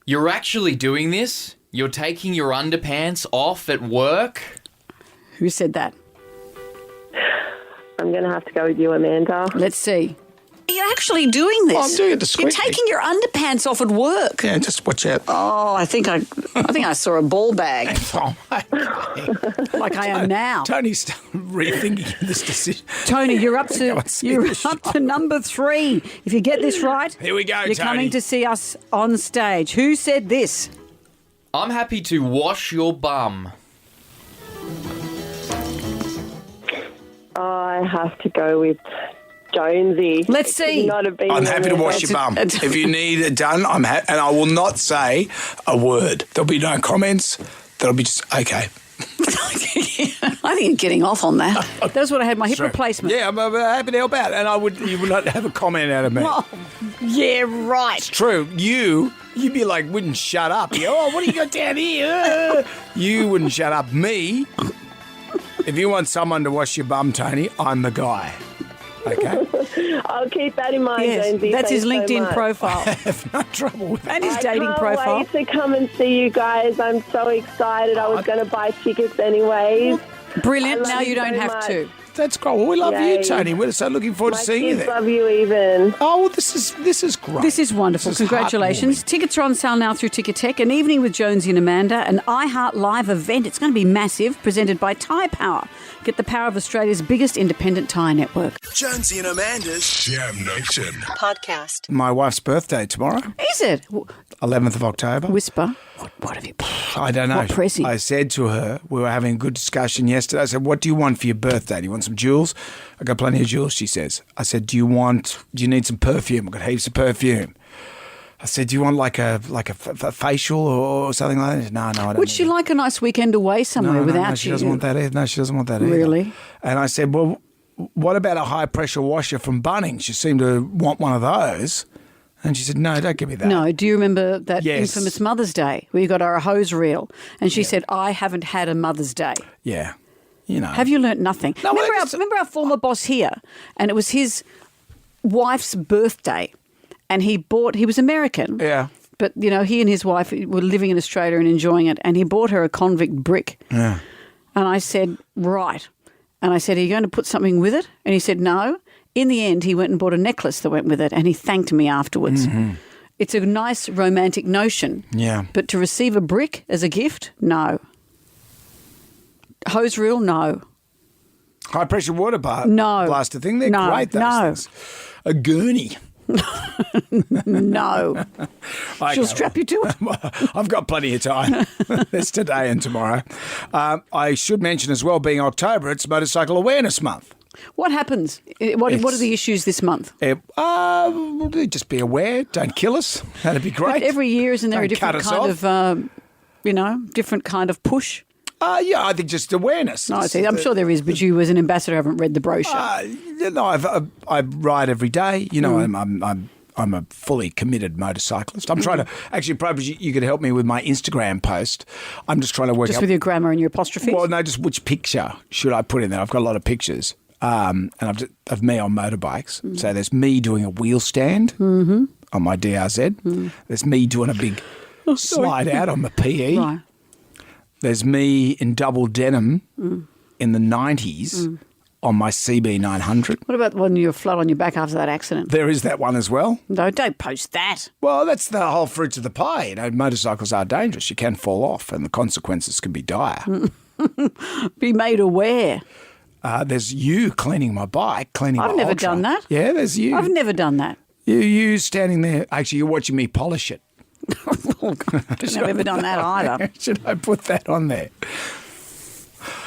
You're actually doing this? You're taking your underpants off at work? Who said that? I'm going to have to go with you, Amanda. Let's see. You're actually doing this. Oh, I'm doing it You're discreetly. taking your underpants off at work. Yeah, just watch out. Oh, I think I saw a ball bag. Oh, Like I am now. Tony's still rethinking this decision. Tony, you're up Go and to see you're the up to number 3. If you get this right, Here we go, you're Tony. coming to see us on stage. Who said this? I'm happy to wash your bum. I have to go with Jonesy. Let's It could see. Not have been I'm happy to Amanda. wash your bum. If you need it done, and I will not say a word. There'll be no comments. There'll be just, okay. I think you're getting off on that. That's what I had my hip True. replacement. Yeah, I'm happy to help out. And you would not have a comment out of me. Oh, yeah, right. True. You'd be like, wouldn't shut up. You go, oh, what do you got down here? You wouldn't shut up. Me, if you want someone to wash your bum, Tony, I'm the guy. Okay? I'll keep that in mind, Yes, Jonesy. that's his Thanks so LinkedIn much. profile I have no trouble with that. and his I dating can't profile. wait to come and see you guys. I'm so excited. I was going to buy tickets anyways. Brilliant. I love Now you you don't so have much. to. That's great. Well, we love Yay. you, Tony. We're so looking forward to seeing you kids there. love you even. Oh, well, this is great. This is wonderful. This is Congratulations. Tickets are on sale now through Ticketek. An evening with Jonesy and Amanda, an iHeart Live event. It's going to be massive, presented by Tyre Power. Get the power of Australia's biggest independent tyre network. Jonesy and Amanda's Jam Nation podcast. My wife's birthday tomorrow. Is it? 11th of October. Whisper. What have you... I don't know. What pressy? I said to her, we were having a good discussion yesterday. I said, what do you want for your birthday? Do you want some jewels? I got plenty of jewels, she says. I said, do you need some perfume? I've got heaps of perfume. I said, do you want like a facial or something like that? No, I don't. Would she like a nice weekend away somewhere without no, you? she doesn't want that either. No, she doesn't want that either. Really? And I said, well, what about a high-pressure washer from Bunnings? She seemed to want one of those. And she said, no, don't give me that. No. Do you remember that Yes. infamous Mother's Day where you got her a hose reel and she said, I haven't had a Mother's Day? Yeah. You know. Have you learnt nothing? No, well, remember our former boss here, and it was his wife's birthday, and he was American. Yeah. But, you know, he and his wife were living in Australia and enjoying it, and he bought her a convict brick. Yeah. And I said, right. And I said, are you going to put something with it? And he said, no. In the end, he went and bought a necklace that went with it, and he thanked me afterwards. Mm-hmm. It's a nice romantic notion. Yeah. But to receive a brick as a gift, no. Hose reel, no. High-pressure water No. blaster thing, they're No, great, those no. things. A gurney. No. Okay, She'll strap you to it. I've got plenty of time. It's today and tomorrow. I should mention as well, being October, it's Motorcycle Awareness Month. What happens? What are the issues this month? Just be aware. Don't kill us. That'd be great. But every year, isn't there a Don't cut different us kind off. of, different kind of push? Yeah, I think just awareness. No, I see. I'm sure there is, but you as an ambassador haven't read the brochure. I ride every day. You know, I'm a fully committed motorcyclist. I'm trying to actually, probably you could help me with my Instagram post. I'm just trying to work out with your grammar and your apostrophes. Well, no, just which picture should I put in there? I've got a lot of pictures, and of me on motorbikes. So there's me doing a wheel stand on my DRZ. There's me doing a big slide out on the PE. Right. There's me in double denim in the 90s on my CB900. What about when you were flat on your back after that accident? There is that one as well. No, don't post that. Well, that's the whole fruits of the pie. You know, motorcycles are dangerous. You can fall off and the consequences can be dire. Be made aware. There's you cleaning my bike, cleaning I've my never Ultra. done that. Yeah, there's you. I've never done that. You standing there. Actually, you're watching me polish it. I've never done that either. Should I put that on there?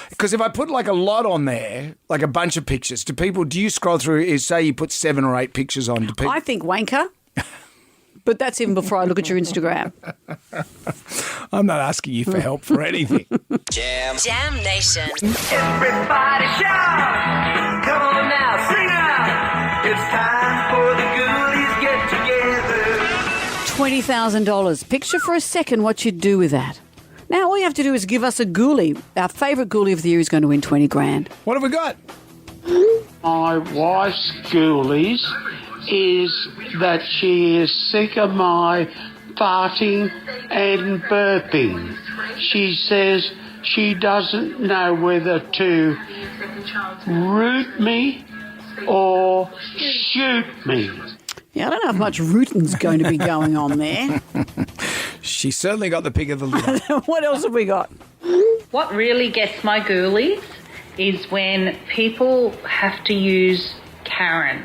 Because if I put like a lot on there, like a bunch of pictures, do you scroll through, say you put 7 or 8 pictures on, do people... I think wanker, but that's even before I look at your Instagram. I'm not asking you for help for anything. Jam Nation. Everybody shout! Come on now, sing out! It's time for the ghoulies get together. $20,000. Picture for a second what you'd do with that. Now all you have to do is give us a ghoulie. Our favourite ghoulie of the year is going to win 20 grand. What have we got? My wife's ghoulies is that she is sick of my farting and burping. She says she doesn't know whether to root me or shoot me. Yeah, I don't know how much rooting's going to be going on there. She certainly got the pick of the litter. What else have we got? What really gets my ghoulies is when people have to use Karen.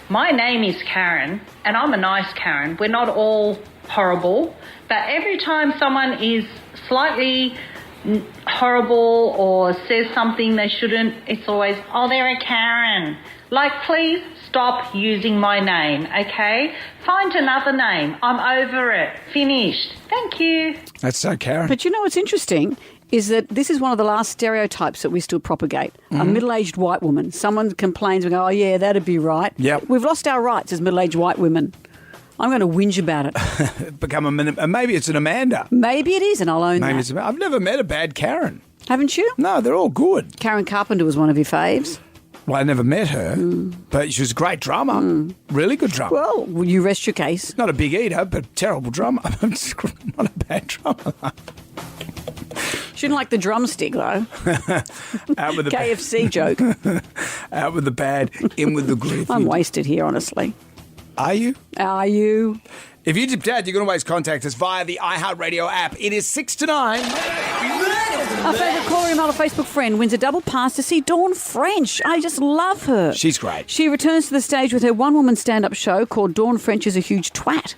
My name is Karen, and I'm a nice Karen. We're not all horrible, but every time someone is slightly horrible or says something they shouldn't, it's always, oh, they're a Karen. Like, please stop using my name, okay? Find another name. I'm over it. Finished. Thank you. That's so Karen. But you know what's interesting is that this is one of the last stereotypes that we still propagate. A middle-aged white woman. Someone complains and go, oh, yeah, that'd be right. Yep. We've lost our rights as middle-aged white women. I'm going to whinge about it. Become a minute. Maybe it's an Amanda. Maybe it is, and I'll own Maybe that. it's. I've never met a bad Karen. Haven't you? No, they're all good. Karen Carpenter was one of your faves. Well, I never met her, but she was a great drummer. Really good drummer. Well, you rest your case. Not a big eater, but terrible drummer. Not a bad drummer. Shouldn't like the drumstick, though. Out with the KFC joke. Out with the bad, in with the good. I'm wasted here, honestly. Are you? Are you? If you tipped out, you can always contact us via the iHeartRadio app. It is 6 to 9. Our favourite caller email, a Facebook friend, wins a double pass to see Dawn French. I just love her. She's great. She returns to the stage with her one-woman stand-up show called Dawn French is a Huge Twat,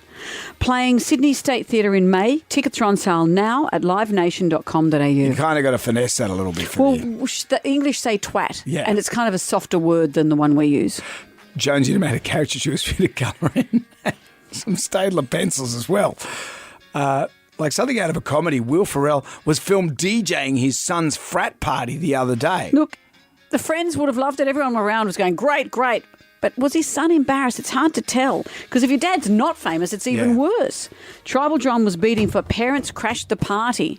playing Sydney State Theatre in May. Tickets are on sale now at livenation.com.au. You kind of got to finesse that a little bit for you. Well, the English say twat, Yeah. and it's kind of a softer word than the one we use. Jonesy made a character she was fit to colour in. Some Staedtler pencils as well. Like something out of a comedy, Will Ferrell was filmed DJing his son's frat party the other day. Look, the friends would have loved it. Everyone around was going, great, great. But was his son embarrassed? It's hard to tell. Because if your dad's not famous, it's even worse. Tribal John was beating for parents crashed the party.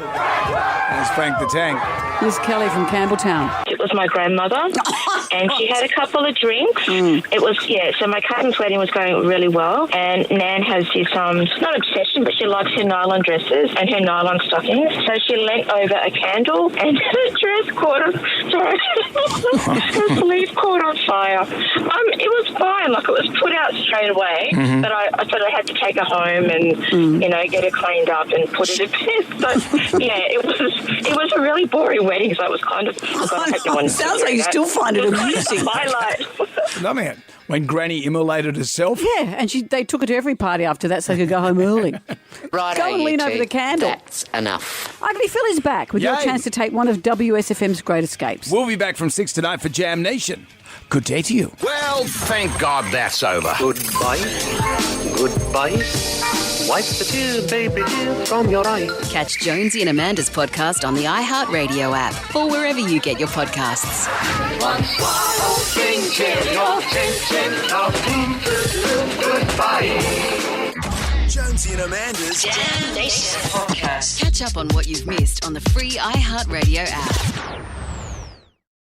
That's Frank the Tank. This is Kelly from Campbelltown. It was my grandmother, and she had a couple of drinks. It was, so my cousin's wedding was going really well, and Nan has this, not obsession, but she likes her nylon dresses and her nylon stockings, so she leant over a candle, and her dress caught on, her sleeve caught on fire. It was fine, like it was put out straight away, but I thought I had to take her home and, get her cleaned up and put her to bed. But, it was a really boring wedding, so it was kind of... Sounds like you still find it amusing. Highlight. I mean, when Granny immolated herself. Yeah, and they took her to every party after that so they could go home early. Right, go and lean over the candle. That's enough. Ugly Philly's back with your Yay. chance to take one of WSFM's great escapes. We'll be back from 6 to 9 for Jam Nation. Good day to you. Well, thank God that's over. Goodbye. Goodbye. Wipe the tears, baby, from your eyes. Catch Jonesy and Amanda's podcast on the iHeartRadio app or wherever you get your podcasts. One swallow brings in your tension of goodbye. Jonesy and Amanda's Jam Nation podcast. Catch up on what you've missed on the free iHeartRadio app.